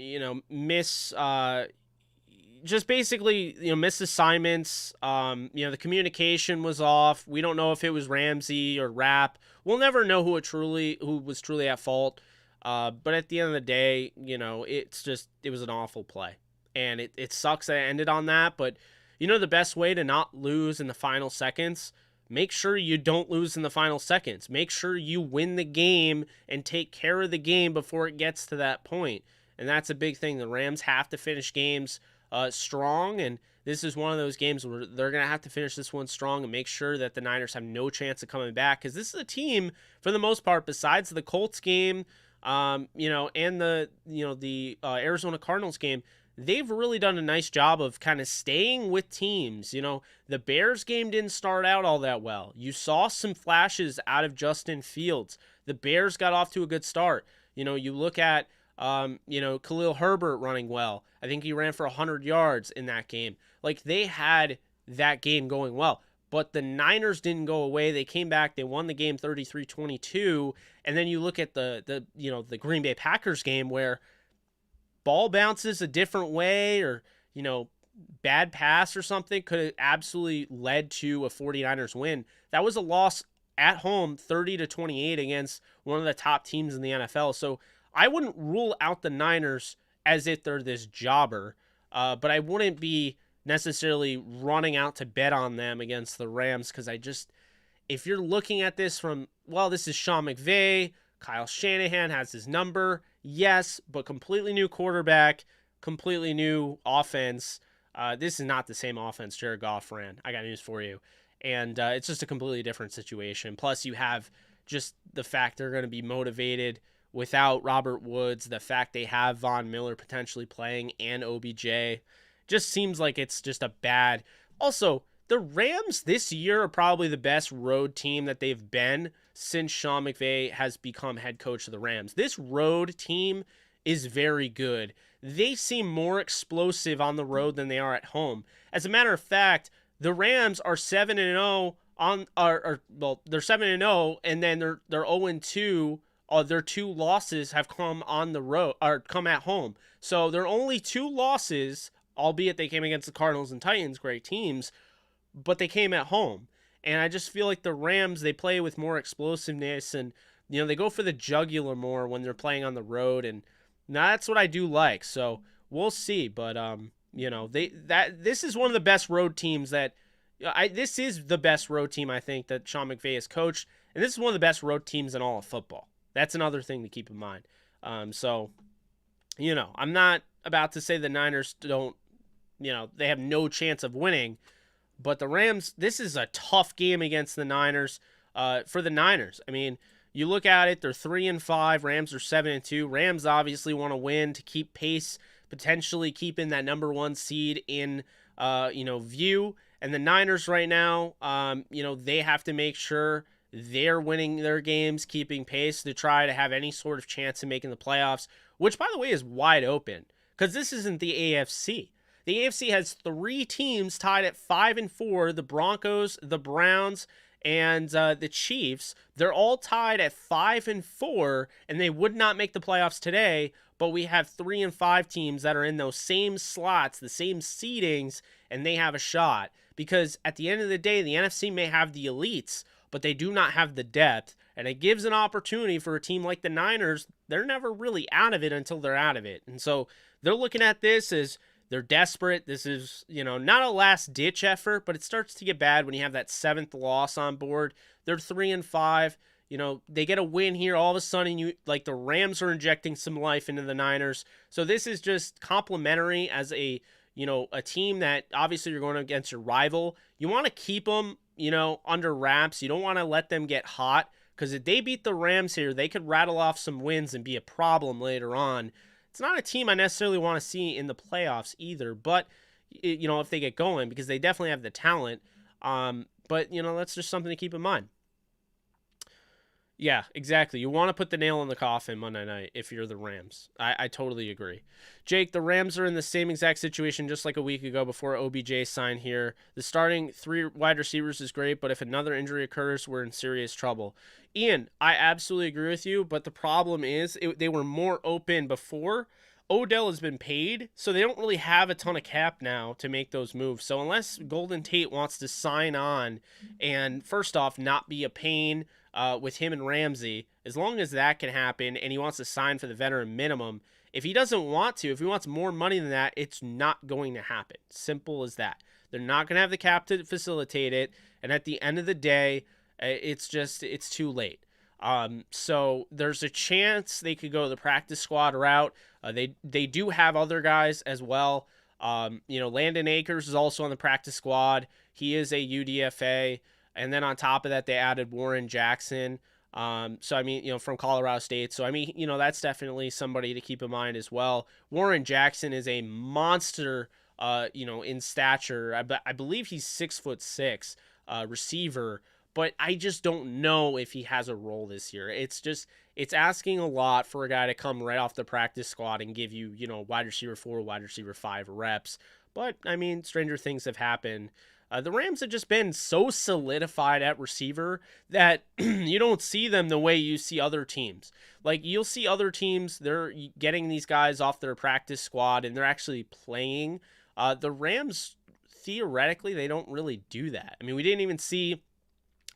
just basically, missed assignments. The communication was off. We don't know if it was Ramsey or Rapp. We'll never know who was truly at fault. But at the end of the day, it was an awful play. And it sucks that it ended on that. But, the best way to not lose in the final seconds, make sure you don't lose in the final seconds. Make sure you win the game and take care of the game before it gets to that point. And that's a big thing. The Rams have to finish games strong, and this is one of those games where they're going to have to finish this one strong and make sure that the Niners have no chance of coming back, because this is a team, for the most part, besides the Colts game, and the Arizona Cardinals game, they've really done a nice job of kind of staying with teams. The Bears game didn't start out all that well. You saw some flashes out of Justin Fields. The Bears got off to a good start. You look at, Khalil Herbert running well. I think he ran for 100 yards in that game. Like, they had that game going well. But the Niners didn't go away. They came back. They won the game 33-22. And then you look at the Green Bay Packers game where ball bounces a different way, or, bad pass or something could have absolutely led to a 49ers win. That was a loss at home 30-28 against one of the top teams in the NFL. So I wouldn't rule out the Niners as if they're this jobber, but I wouldn't be necessarily running out to bet on them against the Rams, because if you're looking at this from, this is Sean McVay, Kyle Shanahan has his number, yes, but completely new quarterback, completely new offense. This is not the same offense Jared Goff ran. I got news for you. And it's just a completely different situation. Plus, you have just the fact they're going to be motivated without Robert Woods, the fact they have Von Miller potentially playing and OBJ. Just seems like it's just a bad. Also, the Rams this year are probably the best road team that they've been since Sean McVay has become head coach of the Rams. This road team is very good. They seem more explosive on the road than they are at home. As a matter of fact, the Rams are 7-0 on they're 7-0 and then they're 0-2. Their 2 losses have come on the road or come at home. So they're only 2 losses, albeit they came against the Cardinals and Titans, great teams, but they came at home. And I just feel like the Rams, they play with more explosiveness and they go for the jugular more when they're playing on the road, and that's what I do like. So we'll see, but this is one of the best road teams this is the best road team I think that Sean McVay has coached, and this is one of the best road teams in all of football. That's another thing to keep in mind. So I'm not about to say the Niners don't, they have no chance of winning, but the Rams, this is a tough game against the Niners. For the Niners, I mean, you look at it, they're 3-5. Rams are 7-2. Rams obviously want to win to keep pace, potentially keeping that number 1 seed in, view. And the Niners right now, they have to make sure they're winning their games, keeping pace to try to have any sort of chance of making the playoffs, which, by the way, is wide open because this isn't the AFC. The AFC has 3 teams tied at 5-4, the Broncos, the Browns, and the Chiefs. They're all tied at 5-4, and they would not make the playoffs today, but we have 3 and 5 teams that are in those same slots, the same seedings, and they have a shot. Because at the end of the day, the NFC may have the elites, but they do not have the depth, and it gives an opportunity for a team like the Niners. They're never really out of it until they're out of it. And so they're looking at this as they're desperate. This is, not a last-ditch effort, but it starts to get bad when you have that 7th loss on board. They're 3-5. They get a win here. All of a sudden, the Rams are injecting some life into the Niners. So this is just complimentary as a team that obviously you're going against your rival. You want to keep them, under wraps. You don't want to let them get hot because if they beat the Rams here, they could rattle off some wins and be a problem later on. It's not a team I necessarily want to see in the playoffs either, but, if they get going, because they definitely have the talent. But, that's just something to keep in mind. Yeah, exactly. You want to put the nail in the coffin Monday night if you're the Rams. I totally agree. Jake, the Rams are in the same exact situation just like a week ago before OBJ signed here. The starting 3 wide receivers is great, but if another injury occurs, we're in serious trouble. Ian, I absolutely agree with you, but the problem is they were more open before. Odell has been paid, so they don't really have a ton of cap now to make those moves. So unless Golden Tate wants to sign on and, first off, not be a pain with him and Ramsey, as long as that can happen and he wants to sign for the veteran minimum, if he doesn't want to, if he wants more money than that, it's not going to happen. Simple as that. They're not going to have the cap to facilitate it, and at the end of the day, it's too late. So there's a chance they could go the practice squad route. They do have other guys as well. Landon Akers is also on the practice squad. He is a UDFA. And then on top of that, they added Warren Jackson. From Colorado State. So, that's definitely somebody to keep in mind as well. Warren Jackson is a monster, in stature. I believe he's 6'6", receiver. But I just don't know if he has a role this year. It's asking a lot for a guy to come right off the practice squad and give you, wide receiver 4, wide receiver 5 reps. But, stranger things have happened. The Rams have just been so solidified at receiver that you don't see them the way you see other teams. Like, you'll see other teams, they're getting these guys off their practice squad and they're actually playing. The Rams, theoretically, they don't really do that. We didn't even see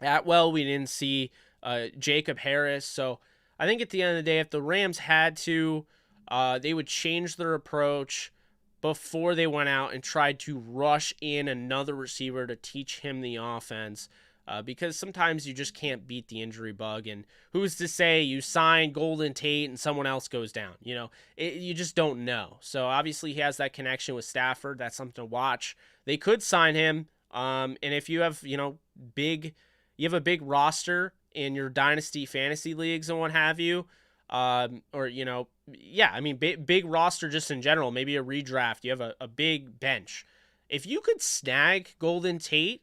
Atwell. We didn't see Jacob Harris. So I think at the end of the day, if the Rams had to, they would change their approach before they went out and tried to rush in another receiver to teach him the offense, because sometimes you just can't beat the injury bug. And who's to say you sign Golden Tate and someone else goes down? You just don't know. So obviously he has that connection with Stafford. That's something to watch. They could sign him. And if you have, you have a big roster in your dynasty fantasy leagues and what have you, big roster just in general, maybe a redraft, you have a big bench. If you could snag Golden Tate,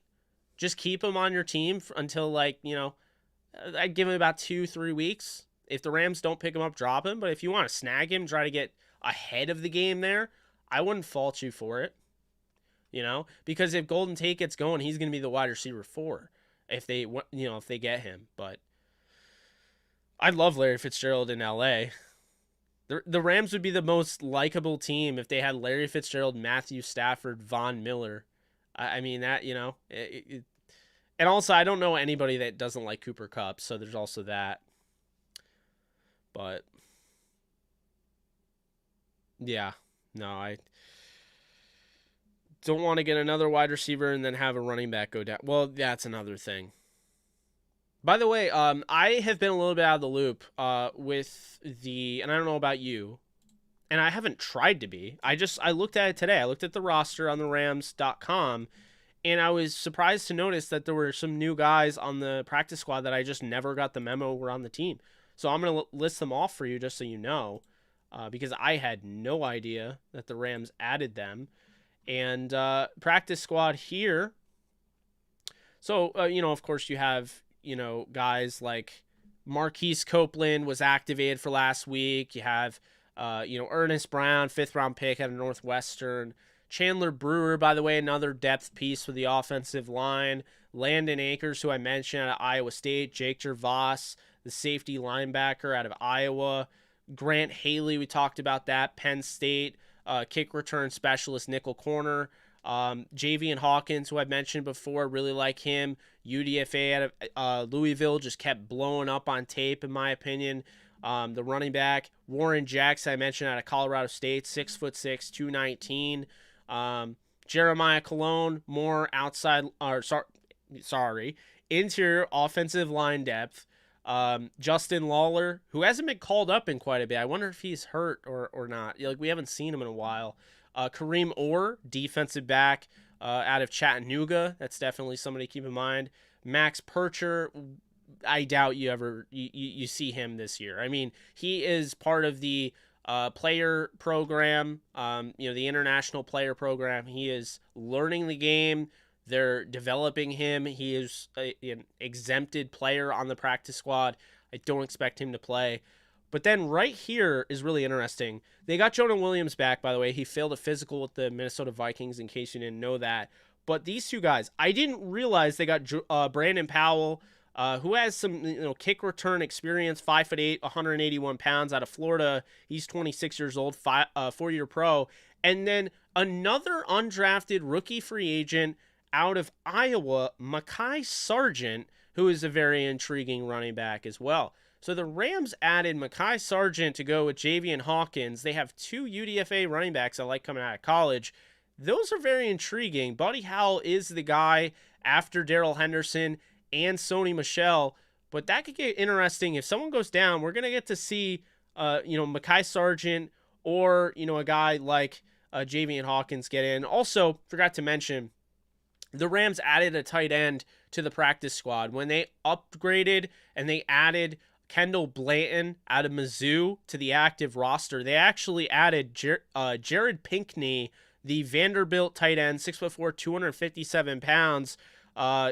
just keep him on your team until I'd give him about 2-3 weeks, If the Rams don't pick him up, drop him. But if you want to snag him, try to get ahead of the game there, I wouldn't fault you for it. Because if Golden Tate gets going, he's going to be the wide receiver 4 if they get him. But I love Larry Fitzgerald in LA. The Rams would be the most likable team if they had Larry Fitzgerald, Matthew Stafford, Von Miller. I mean, that, and also I don't know anybody that doesn't like Cooper Kupp, so there's also that. But yeah, no, I don't want to get another wide receiver and then have a running back go down. Well, that's another thing. By the way, I have been a little bit out of the loop with and I don't know about you, and I haven't tried to be. I looked at it today. I looked at the roster on the Rams.com, and I was surprised to notice that there were some new guys on the practice squad that I just never got the memo were on the team. So I'm going to list them off for you just so you know, because I had no idea that the Rams added them. And practice squad here. So, of course you have, guys like Marquise Copeland was activated for last week. You have, Ernest Brown, 5th round pick out of Northwestern. Chandler Brewer, by the way, another depth piece for the offensive line. Landon Akers, who I mentioned, out of Iowa State. Jake Gervais, the safety linebacker out of Iowa. Grant Haley, we talked about that, Penn State. Kick return specialist, nickel corner. Javian Hawkins, who I've mentioned before, really like him. UDFA out of Louisville, just kept blowing up on tape, in my opinion. The running back, Warren Jackson, I mentioned, out of Colorado State, 6'6", 219. Jeremiah Colon, more outside, interior offensive line depth. Justin Lawler, who hasn't been called up in quite a bit. I wonder if he's hurt or not. We haven't seen him in a while. Kareem Orr, defensive back out of Chattanooga. That's definitely somebody to keep in mind. Max Percher, I doubt you see him this year. I mean, he is part of the player program, the international player program. He is learning the game. They're developing him. He is an exempted player on the practice squad. I don't expect him to play. But then right here is really interesting. They got Jonah Williams back, by the way. He failed a physical with the Minnesota Vikings, in case you didn't know that. But these two guys, I didn't realize they got Brandon Powell, who has some kick return experience, 5'8", 181 pounds, out of Florida. He's 26 years old, 4-year pro. And then another undrafted rookie free agent out of Iowa, Mekhi Sargent, who is a very intriguing running back as well. So the Rams added Mekhi Sargent to go with Javian Hawkins. They have 2 UDFA running backs I like coming out of college. Those are very intriguing. Buddy Howell is the guy after Darrell Henderson and Sony Michel, but that could get interesting. If someone goes down, we're going to get to see, Mekhi Sargent or, a guy like Javian Hawkins get in. Also, forgot to mention, the Rams added a tight end to the practice squad. When they upgraded and they added Kendall Blanton out of Mizzou to the active roster, they actually added Jared Pinkney, the Vanderbilt tight end, 6'4", 257 pounds.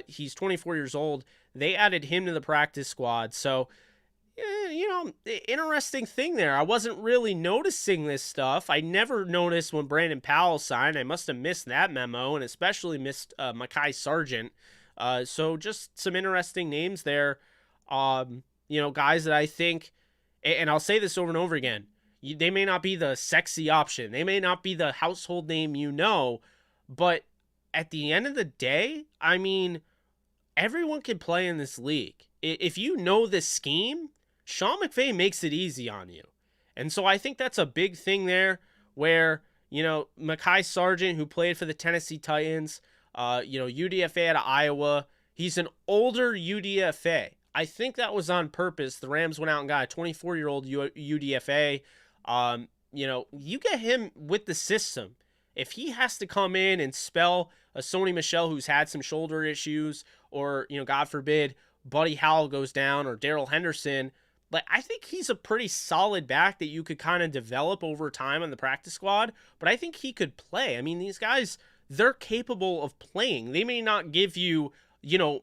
He's 24 years old. They added him to the practice squad. So, interesting thing there. I wasn't really noticing this stuff. I never noticed when Brandon Powell signed. I must have missed that memo, and especially missed Mekhi Sargent. So just some interesting names there. Guys that I think, and I'll say this over and over again, they may not be the sexy option. They may not be the household name but at the end of the day, I mean, everyone can play in this league. If you know this scheme, Sean McVay makes it easy on you. And so I think that's a big thing there where, Mekhi Sargent, who played for the Tennessee Titans, UDFA out of Iowa, he's an older UDFA. I think that was on purpose. The Rams went out and got a 24-year-old UDFA. You get him with the system. If he has to come in and spell a Sony Michel who's had some shoulder issues, or, God forbid, Buddy Howell goes down, or Darrell Henderson, I think he's a pretty solid back that you could kind of develop over time on the practice squad, but I think he could play. I mean, these guys, they're capable of playing. They may not give you,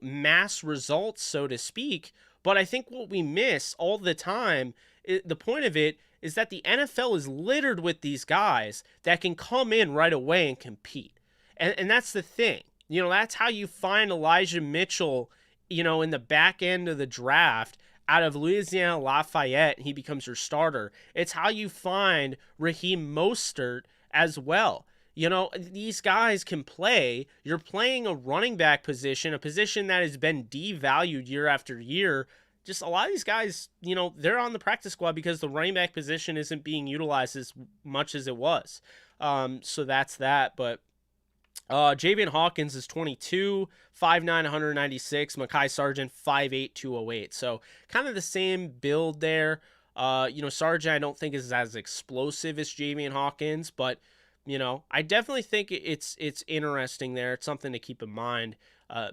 mass results, so to speak, But I think what we miss all the time, the point of it is that the NFL is littered with these guys that can come in right away and compete. And that's the thing. You know, that's how you find Elijah Mitchell, you know, in the back end of the draft out of Louisiana Lafayette, and he becomes your starter. It's how you find Raheem Mostert as well. You know, these guys can play. You're playing a running back position, a position that has been devalued year after year. Just a lot of these guys, you know, they're on the practice squad because the running back position isn't being utilized as much as it was. So that's that. But Javian Hawkins is 22, 5'9", 196. Mekhi Sargent, 5'8", 208. So kind of the same build there. You know, Sargent I don't think is as explosive as Javian Hawkins, but you know, I definitely think it's interesting there. It's something to keep in mind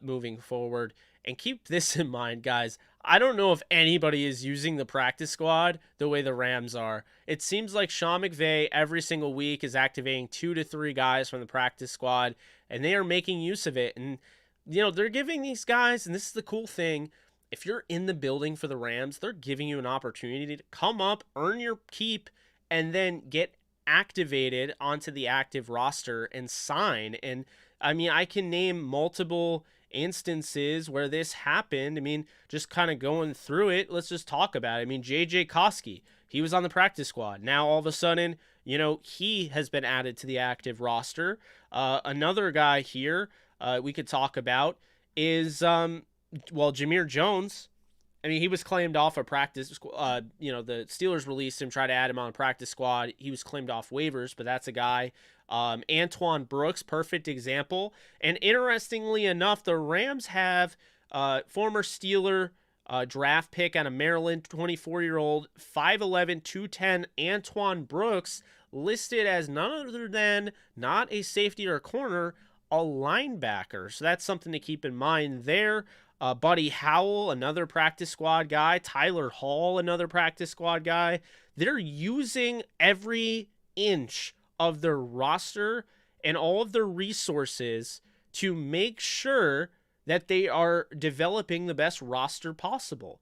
moving forward. And keep this in mind, guys. I don't know if anybody is using the practice squad the way the Rams are. It seems like Sean McVay every single week is activating 2 to 3 guys from the practice squad, and they are making use of it. And, you know, they're giving these guys, and this is the cool thing, if you're in the building for the Rams, they're giving you an opportunity to come up, earn your keep, and then get activated onto the active roster and sign. And I mean, I can name multiple instances where this happened. I mean, just kind of going through it, let's just talk about it. I mean, JJ Koski, he was on the practice squad. Now all of a sudden, you know, he has been added to the active roster. Another guy here we could talk about is Jameer Jones. I mean, he was claimed off a practice. You know, the Steelers released him, tried to add him on a practice squad. He was claimed off waivers, but that's a guy. Antoine Brooks, perfect example. And interestingly enough, the Rams have former Steeler draft pick out of Maryland, 24-year-old, 5'11", 210, Antoine Brooks, listed as none other than not a safety or a corner, a linebacker. So that's something to keep in mind there. Buddy Howell, another practice squad guy. Tyler Hall, another practice squad guy. They're using every inch of their roster and all of their resources to make sure that they are developing the best roster possible.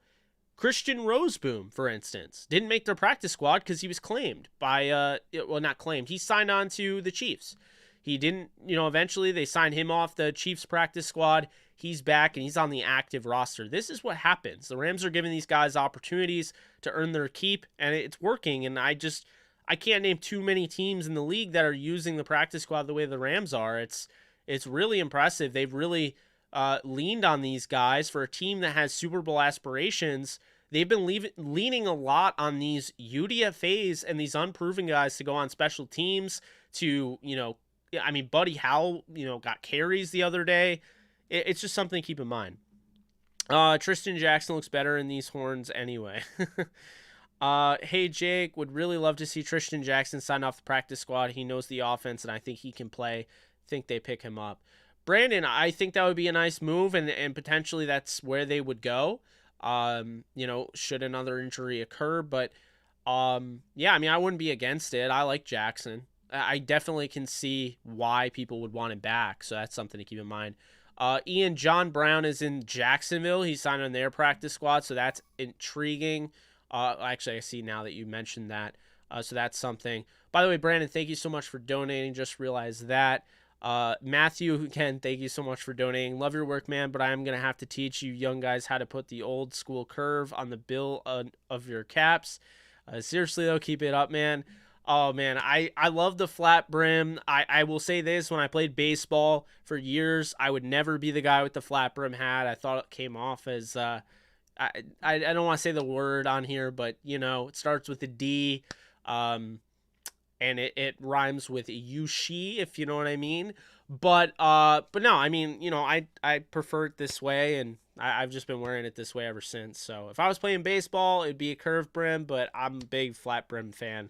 Christian Roseboom, for instance, didn't make their practice squad because he was claimed by, not claimed. He signed on to the Chiefs. He didn't, you know, eventually they signed him off the Chiefs practice squad. He's back and he's on the active roster. This is what happens. The Rams are giving these guys opportunities to earn their keep, and it's working. And I can't name too many teams in the league that are using the practice squad the way the Rams are. It's really impressive. They've really leaned on these guys for a team that has Super Bowl aspirations. They've been leaning a lot on these UDFAs and these unproven guys to go on special teams to, you know, I mean, Buddy Howell, you know, got carries the other day. It's just something to keep in mind. Tristan Jackson looks better in these horns anyway. Hey, Jake, would really love to see Tristan Jackson sign off the practice squad. He knows the offense, and I think he can play. Think they pick him up. Brandon, I think that would be a nice move, and potentially that's where they would go, you know, should another injury occur. But, yeah, I mean, I wouldn't be against it. I like Jackson. I definitely can see why people would want him back, so that's something to keep in mind. John Brown is in Jacksonville. He signed on their practice squad, so that's intriguing. Actually, I see now that you mentioned that, so that's something. By the way, Brandon, thank you so much for donating. Just realized that. Matthew, again, thank you so much for donating. Love your work, man, but I am going to have to teach you young guys how to put the old school curve on the bill of your caps. Seriously, though, keep it up, man. Oh, man, I love the flat brim. I will say this, when I played baseball for years, I would never be the guy with the flat brim hat. I thought it came off as, I don't want to say the word on here, but, you know, it starts with a D, and it rhymes with Yushi, if you know what I mean. But no, I mean, you know, I prefer it this way, and I've just been wearing it this way ever since. So if I was playing baseball, it'd be a curved brim, but I'm a big flat brim fan.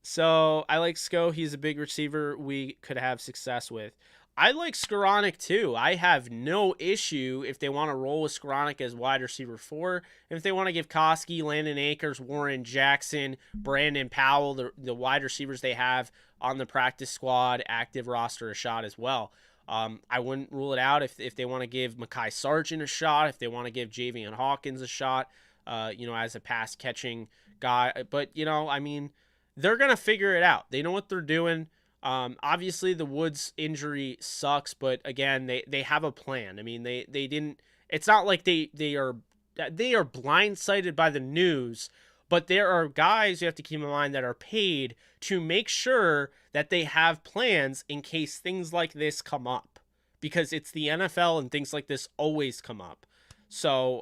So I like Sko. He's a big receiver we could have success with. I like Skoranek too. I have no issue if they want to roll with Skoranek as wide receiver 4. If they want to give Koski, Landon Akers, Warren Jackson, Brandon Powell, the wide receivers they have on the practice squad, active roster, a shot as well. I wouldn't rule it out if they want to give Mekhi Sargent a shot, if they want to give Javian Hawkins a shot, as a pass catching guy. But, I mean, they're going to figure it out. They know what they're doing. Obviously, the Woods injury sucks, but again, they have a plan. I mean, they didn't. It's not like they are blindsided by the news, but there are guys you have to keep in mind that are paid to make sure that they have plans in case things like this come up, because it's the NFL and things like this always come up. So,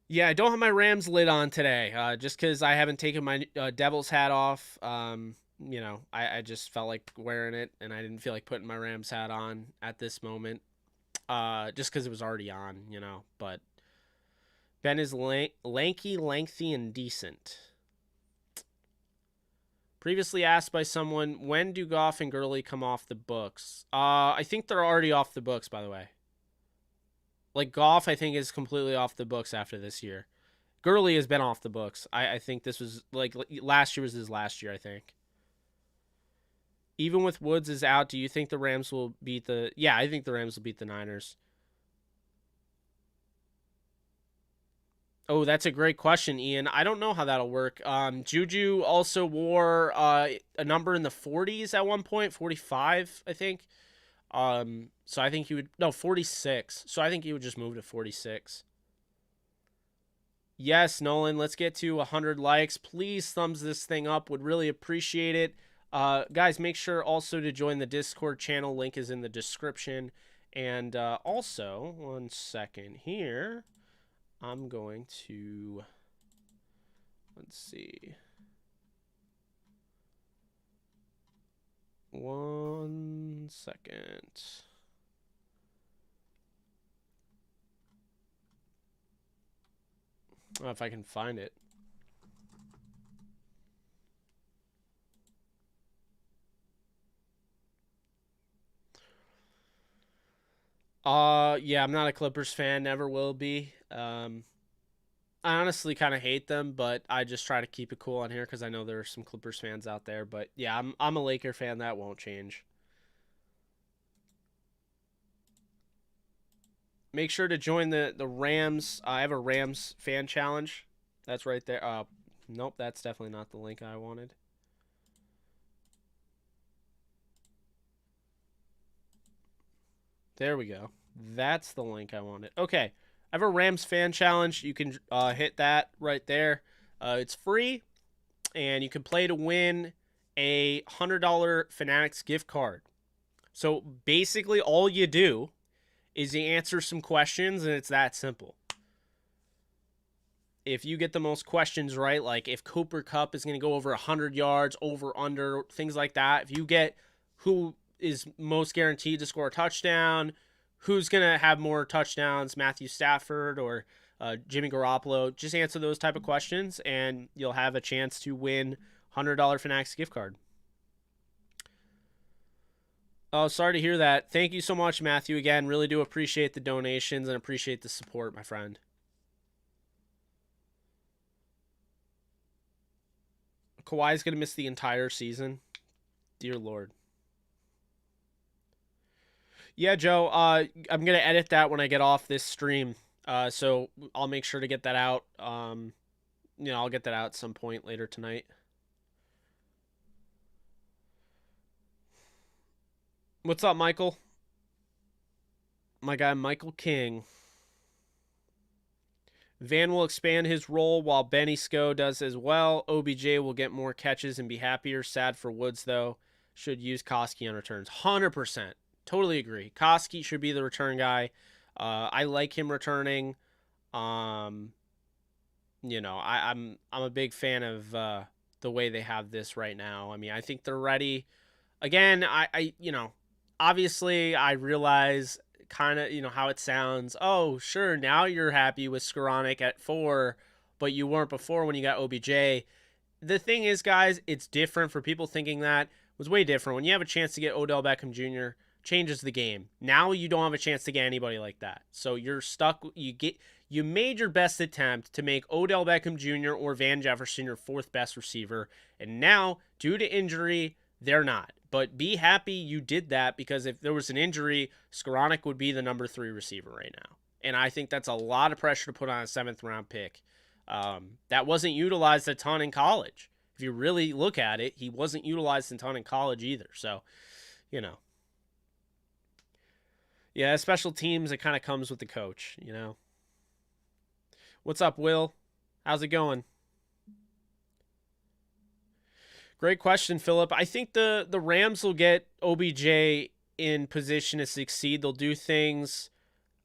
Yeah, I don't have my Rams lid on today, just because I haven't taken my Devils hat off. I just felt like wearing it, and I didn't feel like putting my Rams hat on at this moment, just because it was already on, But Ben is lanky, lengthy, and decent. Previously asked by someone, when do Goff and Gurley come off the books? I think they're already off the books, by the way. Like, Goff, I think, is completely off the books after this year. Gurley has been off the books. I think this was, last year was his last year, I think. Even with Woods is out, do you think the Rams will beat the... Yeah, I think the Rams will beat the Niners. Oh, that's a great question, Ian. I don't know how that'll work. Juju also wore a number in the 40s at one point, 45, I think. So I think he would... No, 46. So I think he would just move to 46. Yes, Nolan, let's get to 100 likes. Please thumbs this thing up. Would really appreciate it. Guys, make sure also to join the Discord channel. Link is in the description. And also, one second here. I'm going to... Let's see... 1 second. Oh, if I can find it. Yeah, I'm not a Clippers fan, never will be. I honestly kind of hate them, but I just try to keep it cool on here because I know there are some Clippers fans out there. But yeah, I'm a Laker fan. That won't change. Make sure to join the Rams. I have a Rams fan challenge. That's right there. Nope, that's definitely not the link I wanted. There we go. That's the link I wanted. Okay. I have a Rams fan challenge. You can hit that right there. It's free, and you can play to win a $100 Fanatics gift card. So basically all you do is you answer some questions, and it's that simple. If you get the most questions right, like if Cooper Kupp is going to go over 100 yards, over, under, things like that, if you get who is most guaranteed to score a touchdown, who's going to have more touchdowns, Matthew Stafford or Jimmy Garoppolo, just answer those type of questions, and you'll have a chance to win $100 Fanatics gift card. Oh, sorry to hear that. Thank you so much, Matthew. Again, really do appreciate the donations and appreciate the support, my friend. Kawhi's going to miss the entire season. Dear Lord. Yeah, Joe, I'm going to edit that when I get off this stream. So I'll make sure to get that out. I'll get that out at some point later tonight. What's up, Michael? My guy, Michael King. Van will expand his role while Benny Sko does as well. OBJ will get more catches and be happier. Sad for Woods, though. Should use Koski on returns. 100%. Totally agree. Koski should be the return guy. I like him returning. I'm a big fan of the way they have this right now. I mean, I think they're ready. Again, obviously I realize kind of, how it sounds. Oh, sure, now you're happy with Skoranek at 4, but you weren't before when you got OBJ. The thing is, guys, it's different for people thinking that. It was way different. When you have a chance to get Odell Beckham Jr., changes the game. Now you don't have a chance to get anybody like that. So you're stuck. You made your best attempt to make Odell Beckham Jr. or Van Jefferson your 4th best receiver. And now, due to injury, They're not. But be happy you did that, because if there was an injury, Skoranek would be the number 3 receiver right now. And I think that's a lot of pressure to put on a 7th round pick. That wasn't utilized a ton in college. If you really look at it, he wasn't utilized a ton in college either. So, you know. Yeah, special teams, it kind of comes with the coach, you know. What's up, Will? How's it going? Great question, Philip. I think the Rams will get OBJ in position to succeed. They'll do things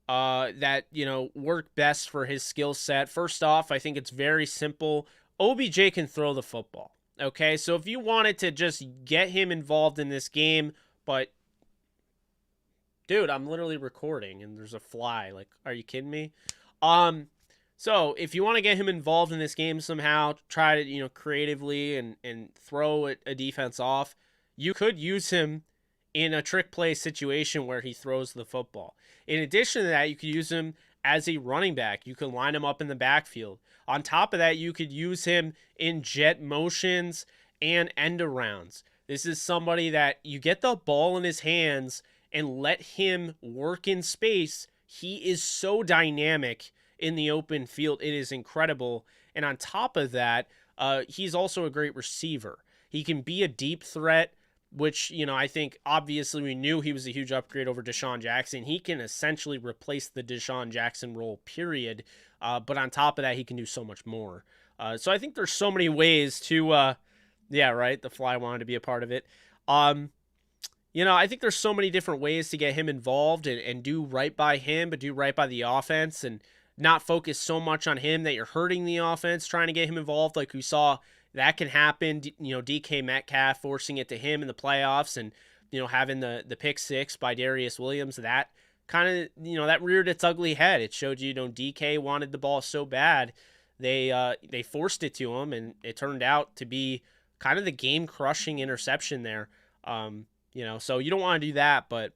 that, you know, work best for his skill set. First off, I think it's very simple. OBJ can throw the football. Okay, so if you wanted to just get him involved in this game, but dude, I'm literally recording and there's a fly. Like, are you kidding me? So if you want to get him involved in this game somehow, try to, you know, creatively and throw a defense off, you could use him in a trick play situation where he throws the football. In addition to that, you could use him as a running back. You can line him up in the backfield. On top of that, you could use him in jet motions and end arounds. This is somebody that you get the ball in his hands and let him work in space. He is so dynamic in the open field. It is incredible. And on top of that, he's also a great receiver. He can be a deep threat, which, you know, I think obviously we knew he was a huge upgrade over Deshaun Jackson. He can essentially replace the Deshaun Jackson role, period. But on top of that, he can do so much more. So I think there's so many ways to, yeah, right, the fly wanted to be a part of it. You know, I think there's so many different ways to get him involved and do right by him, but do right by the offense and not focus so much on him that you're hurting the offense, trying to get him involved. Like we saw that can happen, you know, DK Metcalf forcing it to him in the playoffs and, you know, having the pick 6 by Darius Williams. That kind of, you know, that reared its ugly head. It showed you know, DK wanted the ball so bad, they forced it to him, and it turned out to be kind of the game-crushing interception there. You know, so you don't want to do that, but,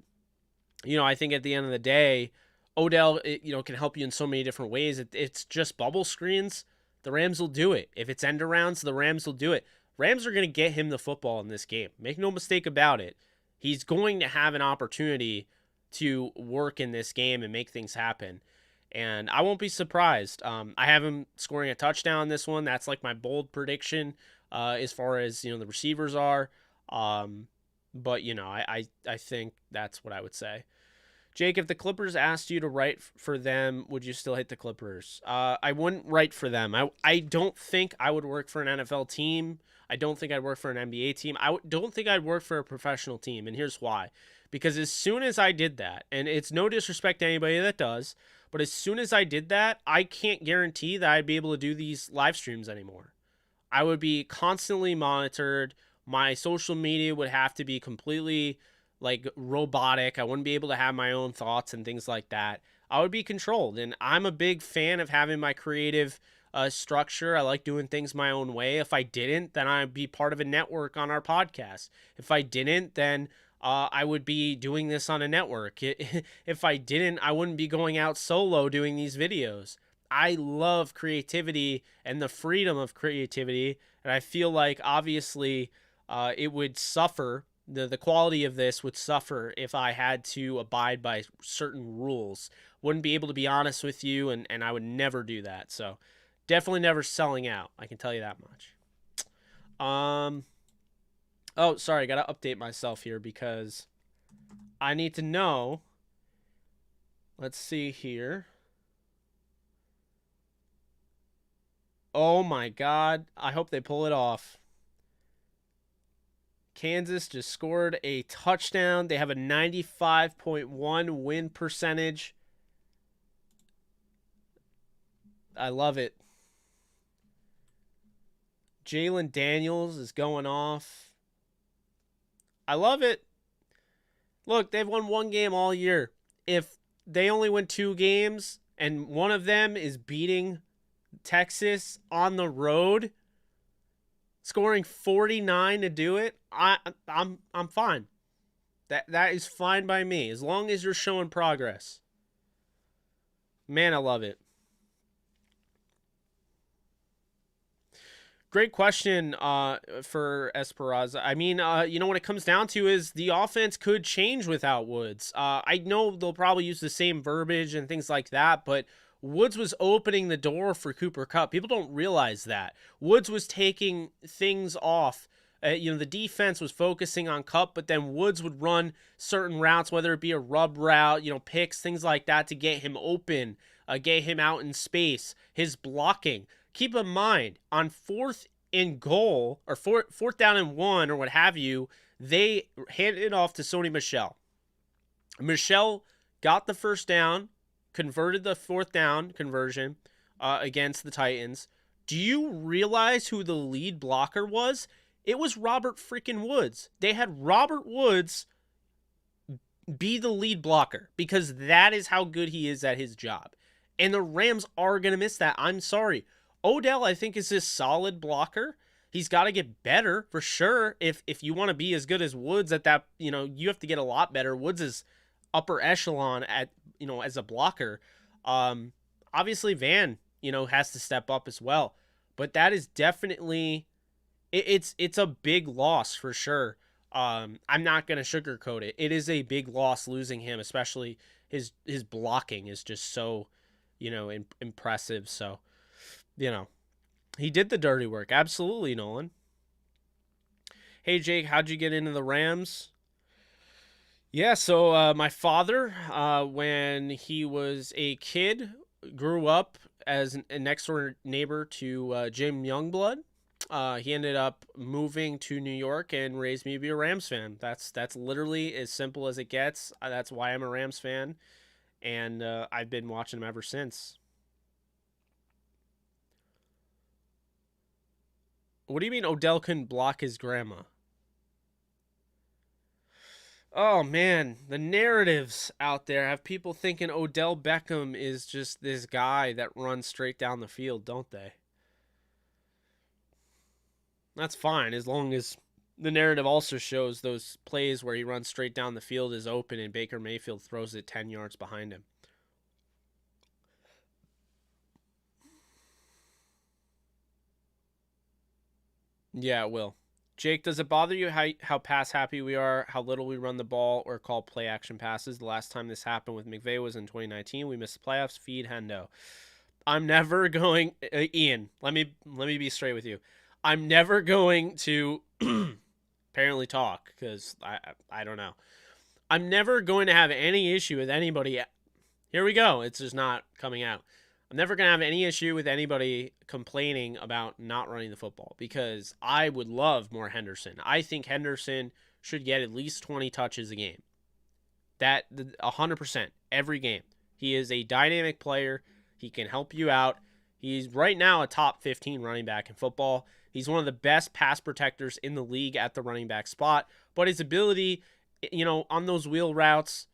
you know, I think at the end of the day, Odell, you know, can help you in so many different ways. It's just bubble screens. The Rams will do it. If it's end arounds, the Rams will do it. Rams are going to get him the football in this game. Make no mistake about it. He's going to have an opportunity to work in this game and make things happen. And I won't be surprised. I have him scoring a touchdown in this one. That's like my bold prediction as far as, you know, the receivers are. But, you know, I think that's what I would say. Jake, if the Clippers asked you to write for them, would you still hit the Clippers? I wouldn't write for them. I don't think I would work for an NFL team. I don't think I'd work for an NBA team. I don't think I'd work for a professional team, and here's why. Because as soon as I did that, and it's no disrespect to anybody that does, but as soon as I did that, I can't guarantee that I'd be able to do these live streams anymore. I would be constantly monitored. My social media would have to be completely like robotic. I wouldn't be able to have my own thoughts and things like that. I would be controlled, and I'm a big fan of having my creative structure. I like doing things my own way. If I didn't, then I'd be part of a network on our podcast. If I didn't, then I would be doing this on a network. If I didn't, I wouldn't be going out solo doing these videos. I love creativity and the freedom of creativity, and I feel like obviously it would suffer. The quality of this would suffer if I had to abide by certain rules. Wouldn't be able to be honest with you, and I would never do that. So definitely never selling out. I can tell you that much. Oh, sorry. I got to update myself here because I need to know. Let's see here. Oh my God. I hope they pull it off. Kansas just scored a touchdown. They have a 95.1 win percentage. I love it. Jalen Daniels is going off. I love it. Look, they've won one game all year. If they only win 2 games and one of them is beating Texas on the road, scoring 49 to do it, I'm fine. That is fine by me as long as you're showing progress. Man, I love it. Great question for Esperanza. I mean, what it comes down to is the offense could change without Woods. I know they'll probably use the same verbiage and things like that, but Woods was opening the door for Cooper Kupp. People don't realize that. Woods was taking things off. The defense was focusing on Kupp, but then Woods would run certain routes, whether it be a rub route, picks, things like that to get him open, get him out in space. His blocking. Keep in mind, on 4th and goal, or fourth down and 1, or what have you, they handed it off to Sony Michel. Michel got the first down, converted the 4th down conversion against the Titans. Do you realize who the lead blocker was? It was Robert freaking Woods. They had Robert Woods be the lead blocker because that is how good he is at his job. And the Rams are going to miss that. I'm sorry. Odell, I think, is this solid blocker. He's got to get better for sure. If you want to be as good as Woods at that, you have to get a lot better. Woods is upper echelon at, as a blocker. Obviously Van, has to step up as well. But that is definitely, it's a big loss for sure. I'm not going to sugarcoat it. It is a big loss losing him, especially his blocking is just so, impressive. So, he did the dirty work. Absolutely, Nolan. Hey, Jake, how'd you get into the Rams? Yeah, so my father, when he was a kid, grew up as a next-door neighbor to Jim Youngblood. He ended up moving to New York and raised me to be a Rams fan. That's literally as simple as it gets. That's why I'm a Rams fan, and I've been watching them ever since. What do you mean Odell couldn't block his grandma? Oh, man. The narratives out there have people thinking Odell Beckham is just this guy that runs straight down the field, don't they? That's fine, as long as the narrative also shows those plays where he runs straight down the field is open and Baker Mayfield throws it 10 yards behind him. Yeah, it will. Jake, does it bother you how pass happy we are, how little we run the ball or call play action passes? The last time this happened with McVay was in 2019. We missed the playoffs. Feed Hendo. I'm never going, Ian. Let me be straight with you. I'm never going to apparently talk because I don't know. I'm never going to have any issue with anybody. Here we go. It's just not coming out. I'm never going to have any issue with anybody complaining about not running the football because I would love more Henderson. I think Henderson should get at least 20 touches a game. That 100% every game. He is a dynamic player. He can help you out. He's right now a top 15 running back in football. He's one of the best pass protectors in the league at the running back spot. But his ability, on those wheel routes,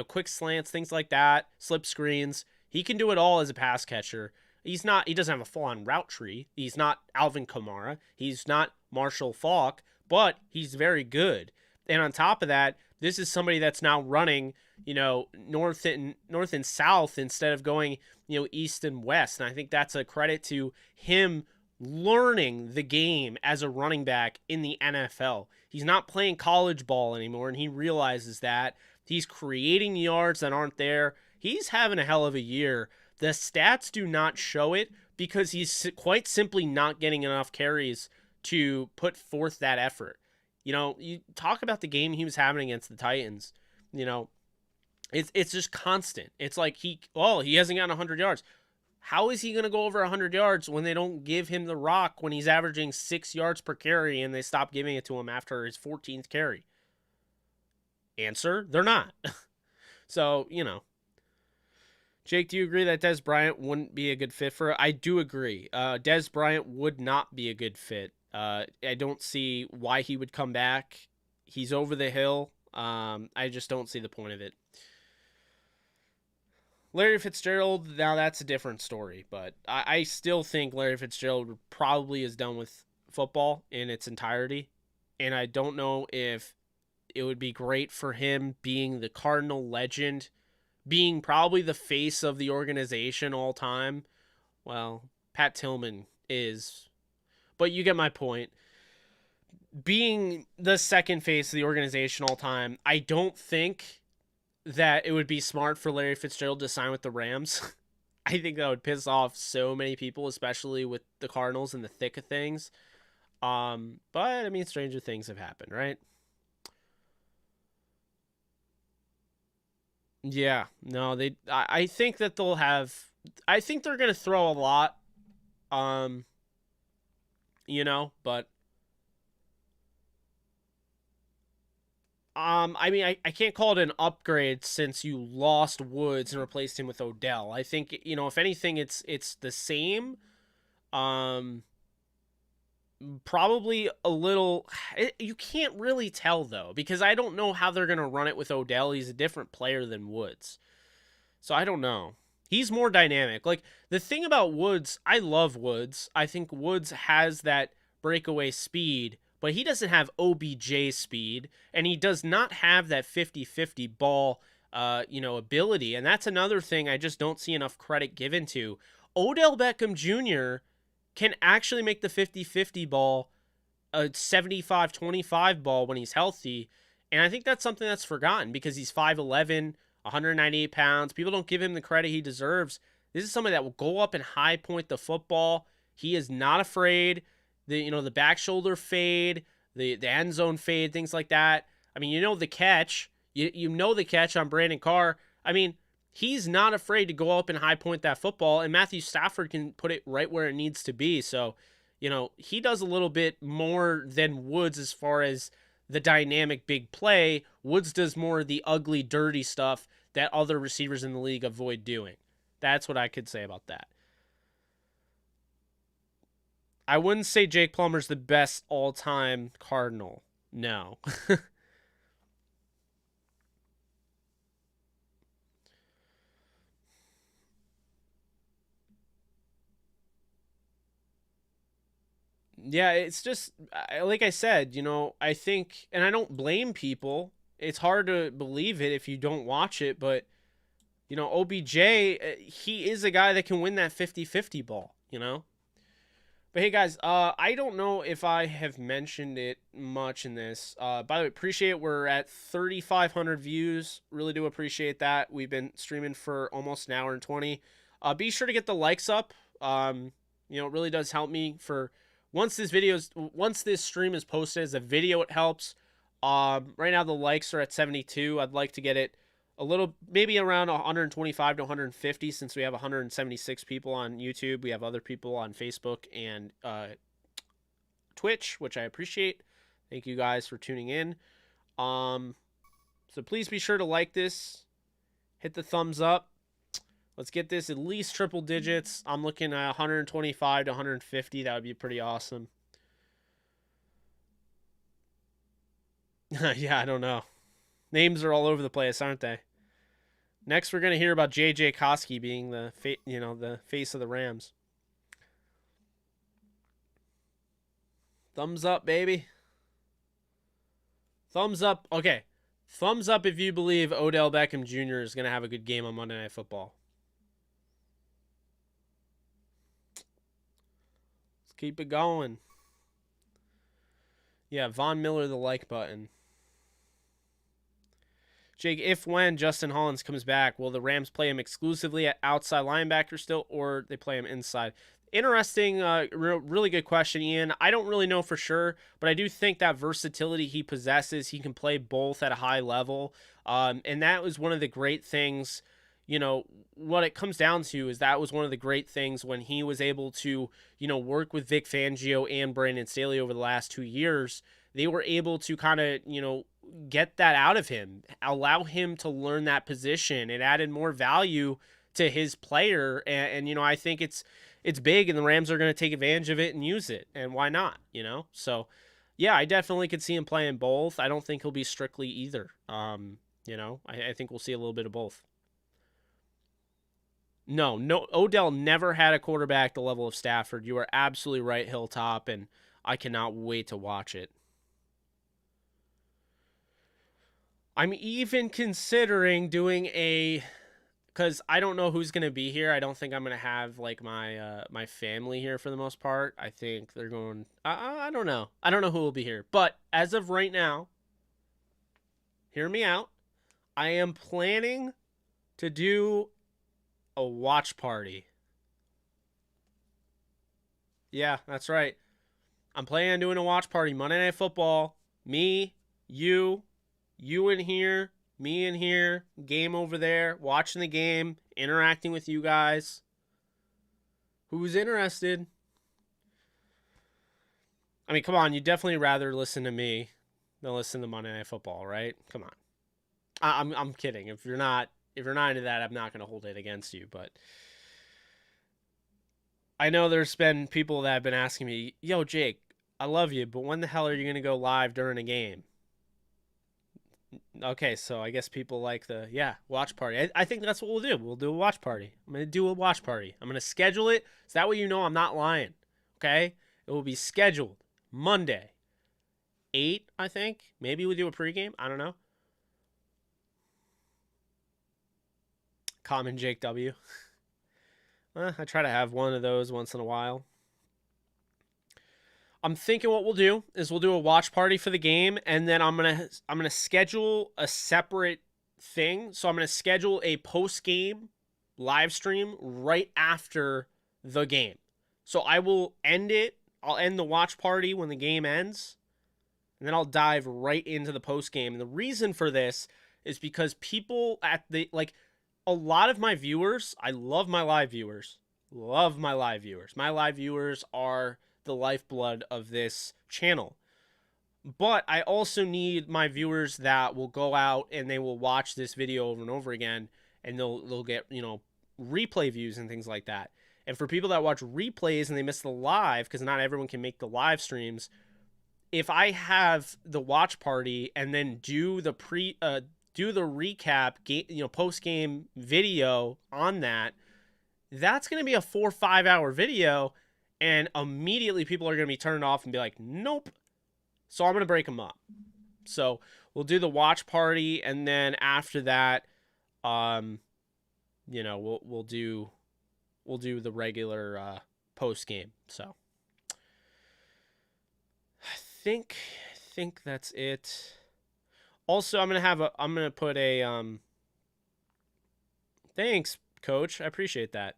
quick slants, things like that, slip screens, he can do it all as a pass catcher. He doesn't have a full-on route tree. He's not Alvin Kamara. He's not Marshall Faulk, but he's very good. And on top of that, this is somebody that's now running, north and south instead of going, east and west. And I think that's a credit to him learning the game as a running back in the NFL. He's not playing college ball anymore, and he realizes that. He's creating yards that aren't there. He's having a hell of a year. The stats do not show it because he's quite simply not getting enough carries to put forth that effort. You talk about the game he was having against the Titans. It's just constant. It's like he hasn't gotten 100 yards. How is he going to go over 100 yards when they don't give him the rock when he's averaging 6 yards per carry and they stop giving it to him after his 14th carry? Answer, they're not. So, Jake, do you agree that Dez Bryant wouldn't be a good fit for it? I do agree. Dez Bryant would not be a good fit. I don't see why he would come back. He's over the hill. I just don't see the point of it. Larry Fitzgerald, now that's a different story, but I still think Larry Fitzgerald probably is done with football in its entirety, and I don't know if it would be great for him being the Cardinal legend, being probably the face of the organization all time. Well, Pat Tillman is, but you get my point. Being the second face of the organization all time, I don't think that it would be smart for Larry Fitzgerald to sign with the Rams. I think that would piss off so many people, especially with the Cardinals in the thick of things. But I mean, stranger things have happened, right? Yeah, no, I think that they'll have. I think they're gonna throw a lot. Um, but I mean, I can't call it an upgrade since you lost Woods and replaced him with Odell. I think, if anything, it's the same. Um, Probably a little. You can't really tell though, because I don't know how they're gonna run it with Odell. He's a different player than Woods, so I don't know. He's more dynamic. Like, the thing about Woods, I love Woods. I think Woods has that breakaway speed, but he doesn't have OBJ speed, and he does not have that 50-50 ball, ability. And that's another thing I just don't see enough credit given to. Odell Beckham Jr. can actually make the 50-50 ball a 75-25 ball when he's healthy. And I think that's something that's forgotten because he's 5'11", 198 pounds. People don't give him the credit he deserves. This is somebody that will go up and high point the football. He is not afraid. The back shoulder fade, the end zone fade, things like that. I mean, the catch. You know the catch on Brandon Carr. I mean, he's not afraid to go up and high point that football, and Matthew Stafford can put it right where it needs to be. So, he does a little bit more than Woods as far as the dynamic big play. Woods does more of the ugly, dirty stuff that other receivers in the league avoid doing. That's what I could say about that. I wouldn't say Jake Plummer's the best all-time Cardinal. No. Yeah, it's just, like I said, I think, and I don't blame people. It's hard to believe it if you don't watch it, but, OBJ, he is a guy that can win that 50-50 ball. But hey, guys, I don't know if I have mentioned it much in this. By the way, appreciate it. We're at 3,500 views. Really do appreciate that. We've been streaming for almost an hour and 20. Be sure to get the likes up. It really does help me for once this stream is posted as a video, it helps. Right now the likes are at 72. I'd like to get it a little, maybe around 125 to 150, since we have 176 people on YouTube. We have other people on Facebook and Twitch, which I appreciate. Thank you guys for tuning in. So please be sure to like this, hit the thumbs up. Let's get this at least triple digits. I'm looking at 125 to 150. That would be pretty awesome. Yeah, I don't know. Names are all over the place, aren't they? Next, we're going to hear about J.J. Koski being the face of the Rams. Thumbs up, baby. Thumbs up. Okay. Thumbs up if you believe Odell Beckham Jr. is going to have a good game on Monday Night Football. Let's keep it going. Yeah, Von Miller, the like button. Jake, if when Justin Hollins comes back, will the Rams play him exclusively at outside linebacker still, or they play him inside? Interesting, really good question, Ian. I don't really know for sure, but I do think that versatility he possesses, he can play both at a high level. And that was one of the great things, what it comes down to is that was one of the great things when he was able to, work with Vic Fangio and Brandon Staley over the last 2 years. They were able to kind of, get that out of him, allow him to learn that position. It added more value to his player. And I think it's big, and the Rams are going to take advantage of it and use it. And why not, So, yeah, I definitely could see him playing both. I don't think he'll be strictly either. I think we'll see a little bit of both. No, Odell never had a quarterback the level of Stafford. You are absolutely right, Hilltop, and I cannot wait to watch it. I'm even considering doing a because I don't know who's gonna be here. I don't think I'm gonna have like my family here for the most part. I think they're going. I don't know. I don't know who will be here. But as of right now, hear me out. I am planning to do a watch party. Yeah, that's right. I'm planning on doing a watch party Monday Night Football. Me, you in here, me in here, game over there, watching the game, interacting with you guys. Who's interested? I mean, come on, you'd definitely rather listen to me than listen to Monday Night Football, right? Come on. I'm kidding. If you're not into that, I'm not going to hold it against you, but I know there's been people that have been asking me, "Yo, Jake, I love you, but when the hell are you going to go live during a game?" Okay, so I guess people like the, watch party. I think that's what we'll do. We'll do a watch party. I'm going to do a watch party. I'm going to schedule it. So that way you know I'm not lying. Okay? It will be scheduled Monday, 8, I think. Maybe we'll do a pregame. I don't know. Common Jake W. I try to have one of those once in a while. I'm thinking what we'll do is we'll do a watch party for the game, and then I'm gonna schedule a separate thing. So I'm gonna schedule a post-game live stream right after the game. So I will end it. I'll end the watch party when the game ends, and then I'll dive right into the post-game. And the reason for this is because people at the a lot of my viewers, I love my live viewers. Love my live viewers. My live viewers are the lifeblood of this channel. But I also need my viewers that will go out and they will watch this video over and over again, and they'll get, replay views and things like that. And for people that watch replays and they miss the live, because not everyone can make the live streams, if I have the watch party and then do the recap game, post game video on that, that's going to be a 4 or 5 hour video, and immediately people are going to be turned off and be like, nope. So I'm going to break them up. So we'll do the watch party, and then after that, we'll do the regular post game. So I think that's it. Also, I'm gonna put a thanks, Coach. I appreciate that.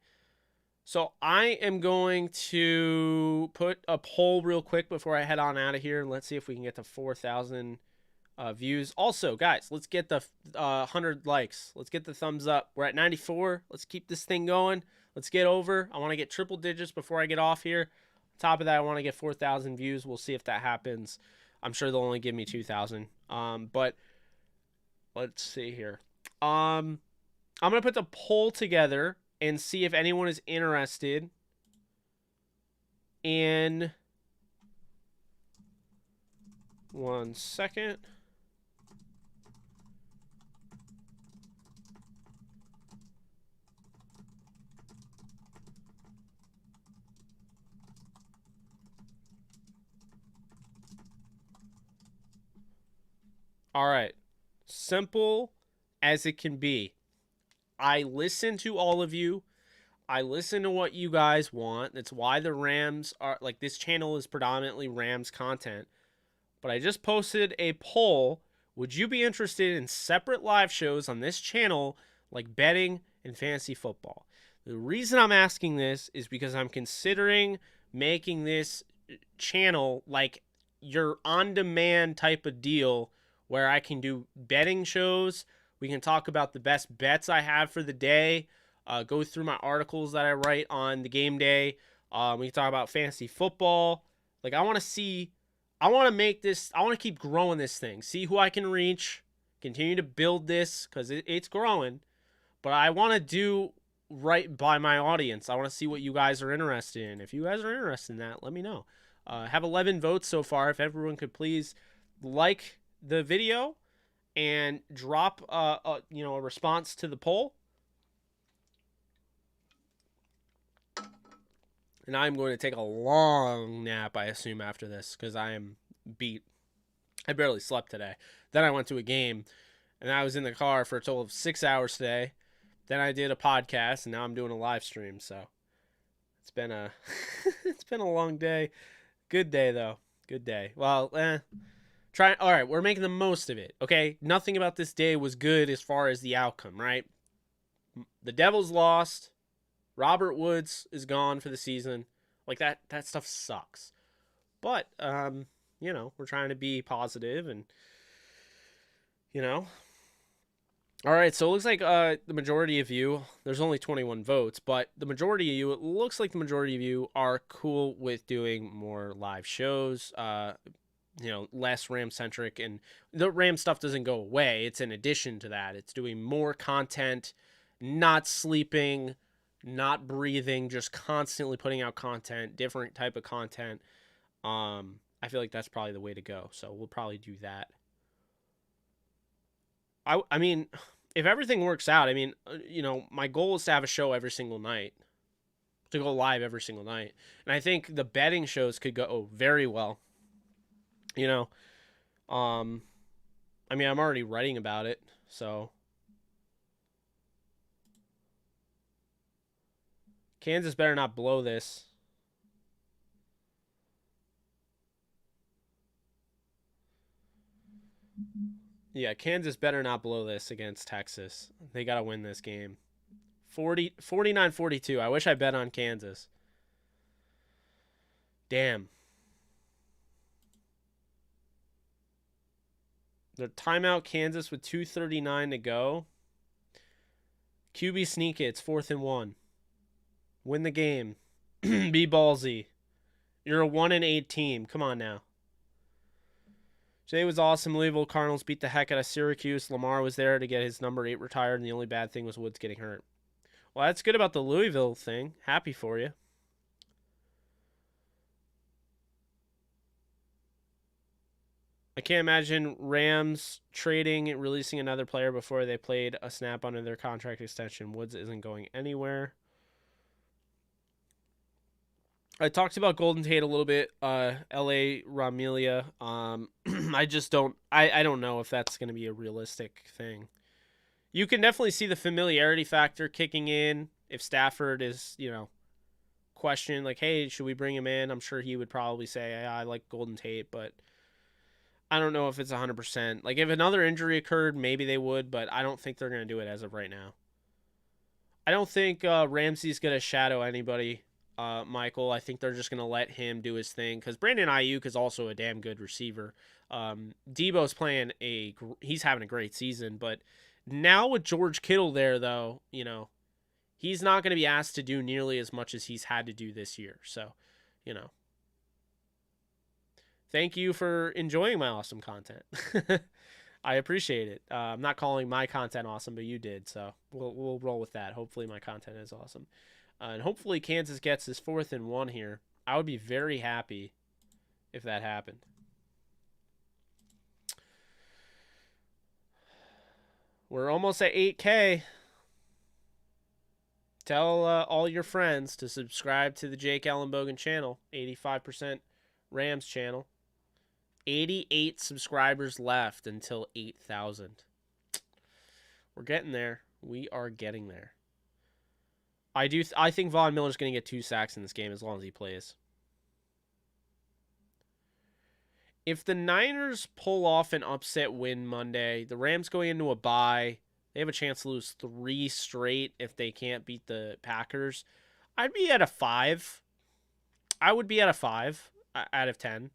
So I am going to put a poll real quick before I head on out of here, and let's see if we can get to 4,000 views. Also, guys, let's get the 100 likes. Let's get the thumbs up. We're at 94. Let's keep this thing going. Let's get over. I want to get triple digits before I get off here. On top of that, I want to get 4,000 views. We'll see if that happens. I'm sure they'll only give me 2,000. But let's see here. I'm going to put the poll together and see if anyone is interested in 1 second. All right. Simple as it can be. I listen to all of you. I listen to what you guys want. That's why the Rams are, this channel is predominantly Rams content. But I just posted a poll. Would you be interested in separate live shows on this channel, like betting and fantasy football? The reason I'm asking this is because I'm considering making this channel like your on-demand type of deal, where I can do betting shows. We can talk about the best bets I have for the day, go through my articles that I write on the game day. We can talk about fantasy football. I want to make this, I want to keep growing this thing, see who I can reach, continue to build this, because it's growing. But I want to do right by my audience. I want to see what you guys are interested in. If you guys are interested in that, let me know. I have 11 votes so far. If everyone could please like the video and drop a response to the poll. And I'm going to take a long nap, I assume, after this, because I am beat. I barely slept today. Then I went to a game, and I was in the car for a total of 6 hours today. Then I did a podcast, and now I'm doing a live stream. So it's been a it's been a long day. Good day though. Good day. Well, try. All right, we're making the most of it. Okay, nothing about this day was good as far as the outcome. Right? The Devils lost. Robert Woods is gone for the season. Like that stuff sucks. But we're trying to be positive and All right, so it looks like the majority of you, there's only 21 votes, but the majority of you, it looks like the majority of you are cool with doing more live shows, less Ram-centric, and the Ram stuff doesn't go away. It's in addition to that. It's doing more content, not sleeping, not breathing, just constantly putting out content, different type of content. I feel like that's probably the way to go, so we'll probably do that. I mean, if everything works out, I mean, my goal is to have a show every single night, to go live every single night. And I think the betting shows could go very well. I mean, I'm already writing about it, so. Kansas better not blow this. Yeah, Kansas better not blow this against Texas. They got to win this game. 49-42. I wish I bet on Kansas. Damn. The timeout Kansas with 2:39 to go. QB sneak it. It's 4th and 1. Win the game. Be ballsy. You're a 1-8 team. Come on now. Today was awesome. Louisville Cardinals beat the heck out of Syracuse. Lamar was there to get his number 8 retired, and the only bad thing was Woods getting hurt. Well, that's good about the Louisville thing. Happy for you. I can't imagine Rams trading and releasing another player before they played a snap under their contract extension. Woods isn't going anywhere. I talked about Golden Tate a little bit. L.A. Ramelia. I just don't. I don't know if that's going to be a realistic thing. You can definitely see the familiarity factor kicking in if Stafford is, questioned like, hey, should we bring him in? I'm sure he would probably say, yeah, I like Golden Tate, but I don't know if it's 100%. Like, if another injury occurred, maybe they would, but I don't think they're going to do it as of right now. I don't think Ramsey's going to shadow anybody. Michael, I think they're just going to let him do his thing because Brandon Ayuk is also a damn good receiver. Debo's playing he's having a great season, but now with George Kittle there, though, he's not going to be asked to do nearly as much as he's had to do this year. So, thank you for enjoying my awesome content. I appreciate it. I'm not calling my content awesome, but you did, so we'll roll with that. Hopefully my content is awesome. And hopefully Kansas gets his 4th and 1 here. I would be very happy if that happened. We're almost at 8K. Tell all your friends to subscribe to the Jake Ellenbogen channel, 85% Rams channel. 88 subscribers left until 8,000. We're getting there. We are getting there. I think Von Miller's going to get 2 sacks in this game as long as he plays. If the Niners pull off an upset win Monday, the Rams going into a bye, they have a chance to lose 3 straight if they can't beat the Packers. I'd be at a 5. I would be at a 5 out of 10.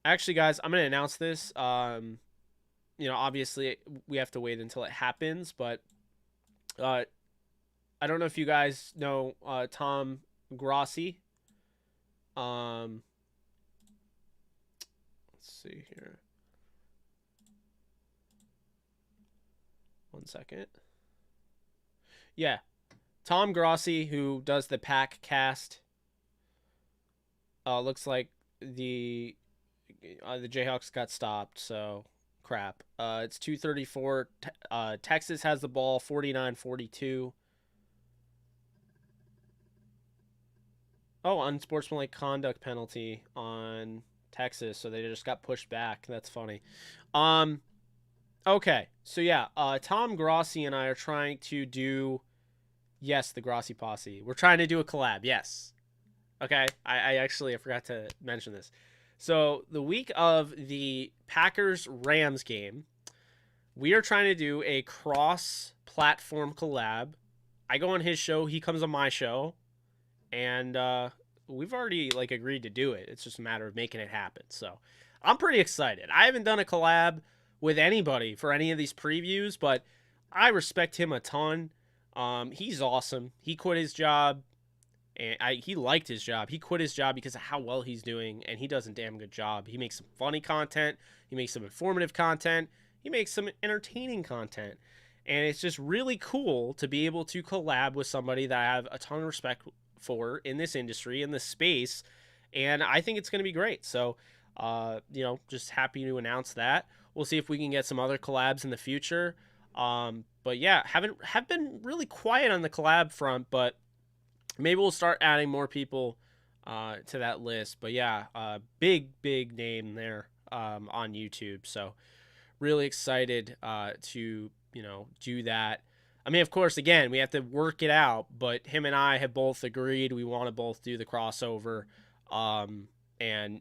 Actually, guys, I'm going to announce this. Obviously we have to wait until it happens, but I don't know if you guys know Tom Grossi. Let's see here. One second. Yeah. Tom Grossi, who does the Pack Cast. Looks like the Jayhawks got stopped, so crap. It's 2:34. Texas has the ball, 49-42. Oh, unsportsmanlike conduct penalty on Texas, so they just got pushed back. That's funny. Okay, so yeah, Tom Grossi and I are trying to do, yes, the Grossi Posse. We're trying to do a collab, yes. Okay, I forgot to mention this. So the week of the Packers-Rams game, we are trying to do a cross-platform collab. I go on his show, he comes on my show, and we've already like agreed to do it. It's just a matter of making it happen. So I'm pretty excited. I haven't done a collab with anybody for any of these previews, but I respect him a ton. He's awesome. He quit his job, and he liked his job. He quit his job because of how well he's doing, and he does a damn good job. He makes some funny content. He makes some informative content. He makes some entertaining content. And it's just really cool to be able to collab with somebody that I have a ton of respect for in this industry, in this space. And I think it's going to be great. So, just happy to announce that. We'll see if we can get some other collabs in the future. But yeah, have been really quiet on the collab front, but maybe we'll start adding more people to that list. But yeah, big name there on YouTube. So really excited to do that. I mean, of course, again, we have to work it out, but him and I have both agreed we want to both do the crossover. And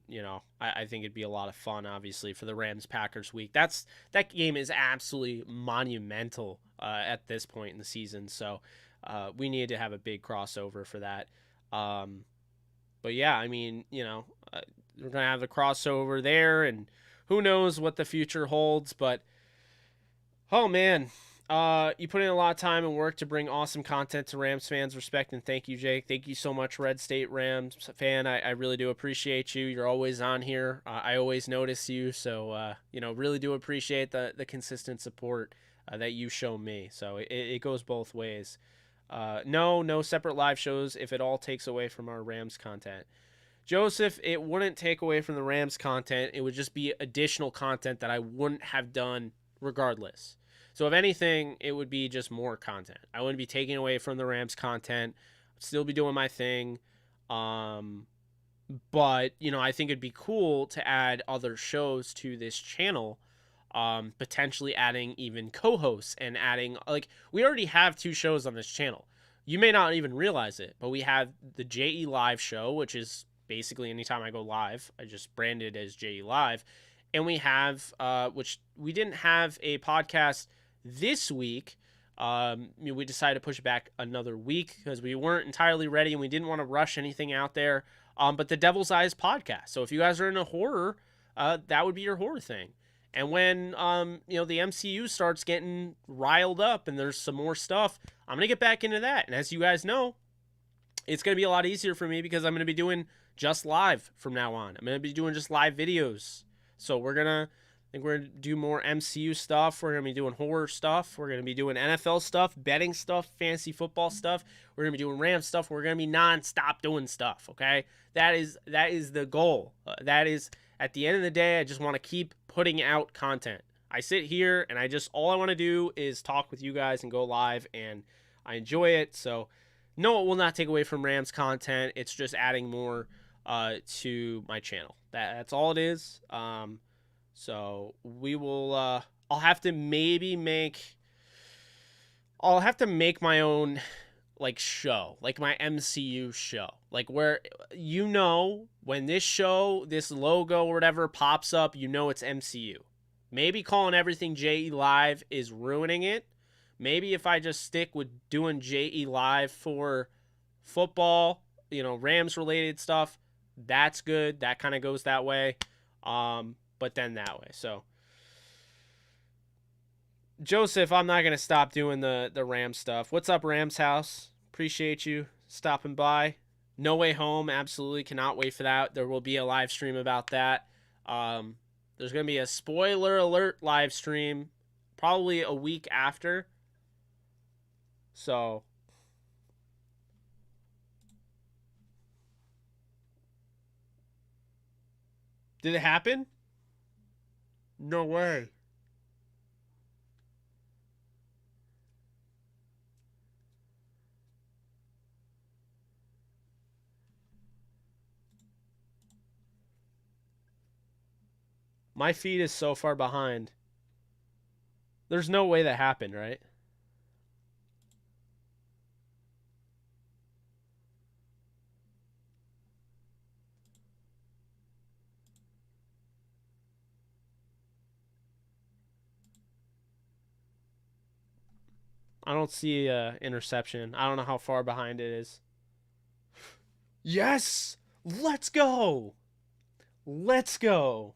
I think it'd be a lot of fun, obviously, for the Rams Packers week. That game is absolutely monumental at this point in the season. So we need to have a big crossover for that. But yeah, I mean, we're gonna have the crossover there, and who knows what the future holds. But oh man, you put in a lot of time and work to bring awesome content to Rams fans. Respect and thank you, Jake. Thank you so much, Red State Rams fan. I really do appreciate you. You're always on here. I always notice you. So, really do appreciate the consistent support that you show me. So it goes both ways. No separate live shows if it all takes away from our Rams content. Joseph, it wouldn't take away from the Rams content. It would just be additional content that I wouldn't have done regardless. So if anything, it would be just more content. I wouldn't be taking away from the Rams content. I'd still be doing my thing. But, I think it'd be cool to add other shows to this channel. Potentially adding even co-hosts and adding, we already have 2 shows on this channel. You may not even realize it, but we have the JE Live show, which is basically anytime I go live, I just brand it as JE Live. And we have, which we didn't have a podcast this week. We decided to push it back another week because we weren't entirely ready and we didn't want to rush anything out there. But the Devil's Eyes podcast. So if you guys are into horror, that would be your horror thing. And when, the MCU starts getting riled up and there's some more stuff, I'm going to get back into that. And as you guys know, it's going to be a lot easier for me because I'm going to be doing just live from now on. I'm going to be doing just live videos. So we're going to do more MCU stuff. We're going to be doing horror stuff. We're going to be doing NFL stuff, betting stuff, fantasy football stuff. We're going to be doing Rams stuff. We're going to be nonstop doing stuff, okay? That is the goal. That is, at the end of the day, I just want to keep putting out content. I sit here and all I want to do is talk with you guys and go live, and I enjoy it. So no, it will not take away from Rams content. It's just adding more to my channel. That's all it is. So we will, I'll have to make my own show, like my MCU show, where, when this logo or whatever pops up, it's MCU. Maybe calling everything JE Live is ruining it. Maybe if I just stick with doing JE Live for football, Rams related stuff, that's good. That kind of goes that way. But then that way. So Joseph, I'm not going to stop doing the Rams stuff. What's up, Rams House? Appreciate you stopping by. No Way Home, absolutely cannot wait for that. There will be a live stream about that. There's going to be a spoiler alert live stream probably a week after. So did it happen? No way. My feed is so far behind. There's no way that happened, right? I don't see interception. I don't know how far behind it is. Yes! Let's go! Let's go!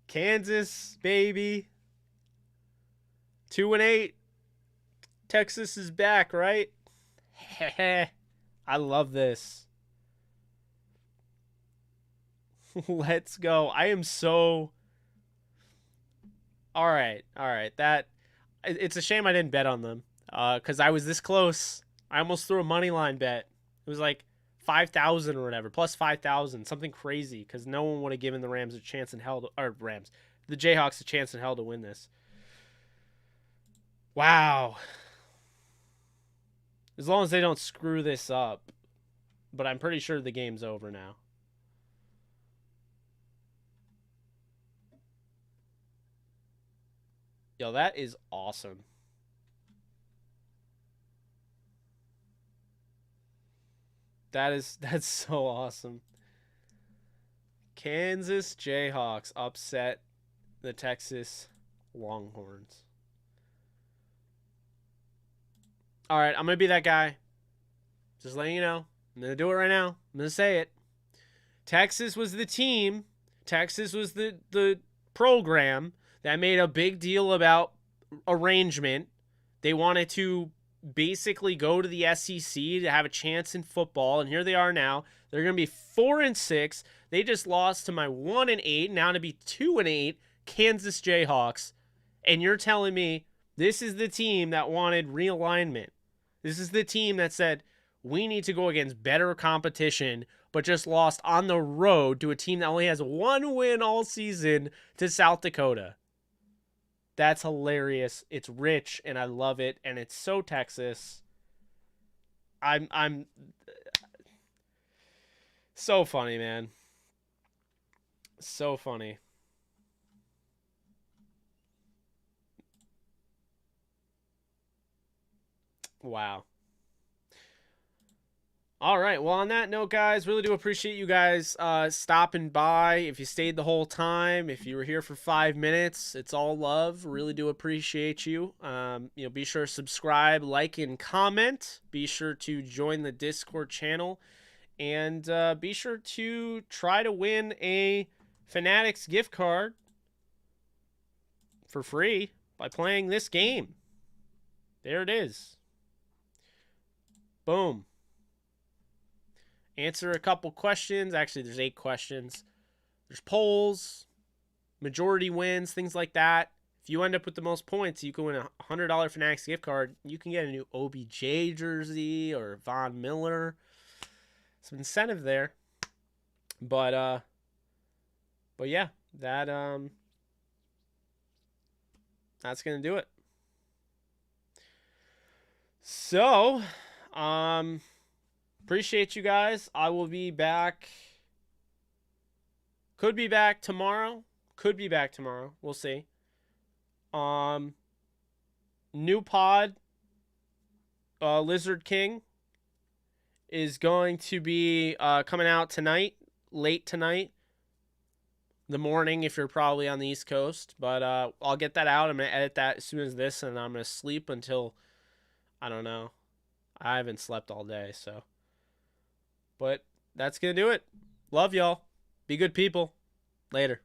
Kansas, baby. 2-8. Texas is back, right? I love this. Let's go. I am so... All right. That... It's a shame I didn't bet on them. Because I was this close. I almost threw a money line bet. It was like 5,000 or whatever. Plus 5,000. Something crazy. Because no one would have given the Rams a chance in hell to... Or Rams. The Jayhawks a chance in hell to win this. Wow. As long as they don't screw this up. But I'm pretty sure the game's over now. Yo, that is awesome. That's so awesome. Kansas Jayhawks upset the Texas Longhorns. All right, I'm going to be that guy. Just letting you know. I'm going to do it right now. I'm going to say it. Texas was the team. Texas was the program that made a big deal about arrangement. They wanted to basically go to the SEC to have a chance in football, and here they are now. They're going to be 4-6. They just lost to my 1-8, now to be 2-8 Kansas Jayhawks. And you're telling me this is the team that wanted realignment. This is the team that said we need to go against better competition, but just lost on the road to a team that only has one win all season to South Dakota. That's hilarious. It's rich, and I love it, and it's so Texas. I'm so funny, man. So funny. Wow. All right. Well, on that note, guys, really do appreciate you guys stopping by. If you stayed the whole time, if you were here for 5 minutes, it's all love. Really do appreciate you. Be sure to subscribe, like, and comment. Be sure to join the Discord channel, and be sure to try to win a Fanatics gift card for free by playing this game. There it is. Boom. Answer a couple questions. Actually, there's 8 questions. There's polls, majority wins, things like that. If you end up with the most points, you can win a $100 Fanatics gift card. You can get a new OBJ jersey or Von Miller. Some incentive there. But yeah, that's gonna do it. So, appreciate you guys. I will be back. Could be back tomorrow. We'll see. New pod, Lizard King, is going to be coming out tonight, late tonight. The morning if you're probably on the East Coast. But I'll get that out. I'm going to edit that as soon as this, and I'm going to sleep until, I don't know. I haven't slept all day, so. But that's going to do it. Love y'all. Be good people. Later.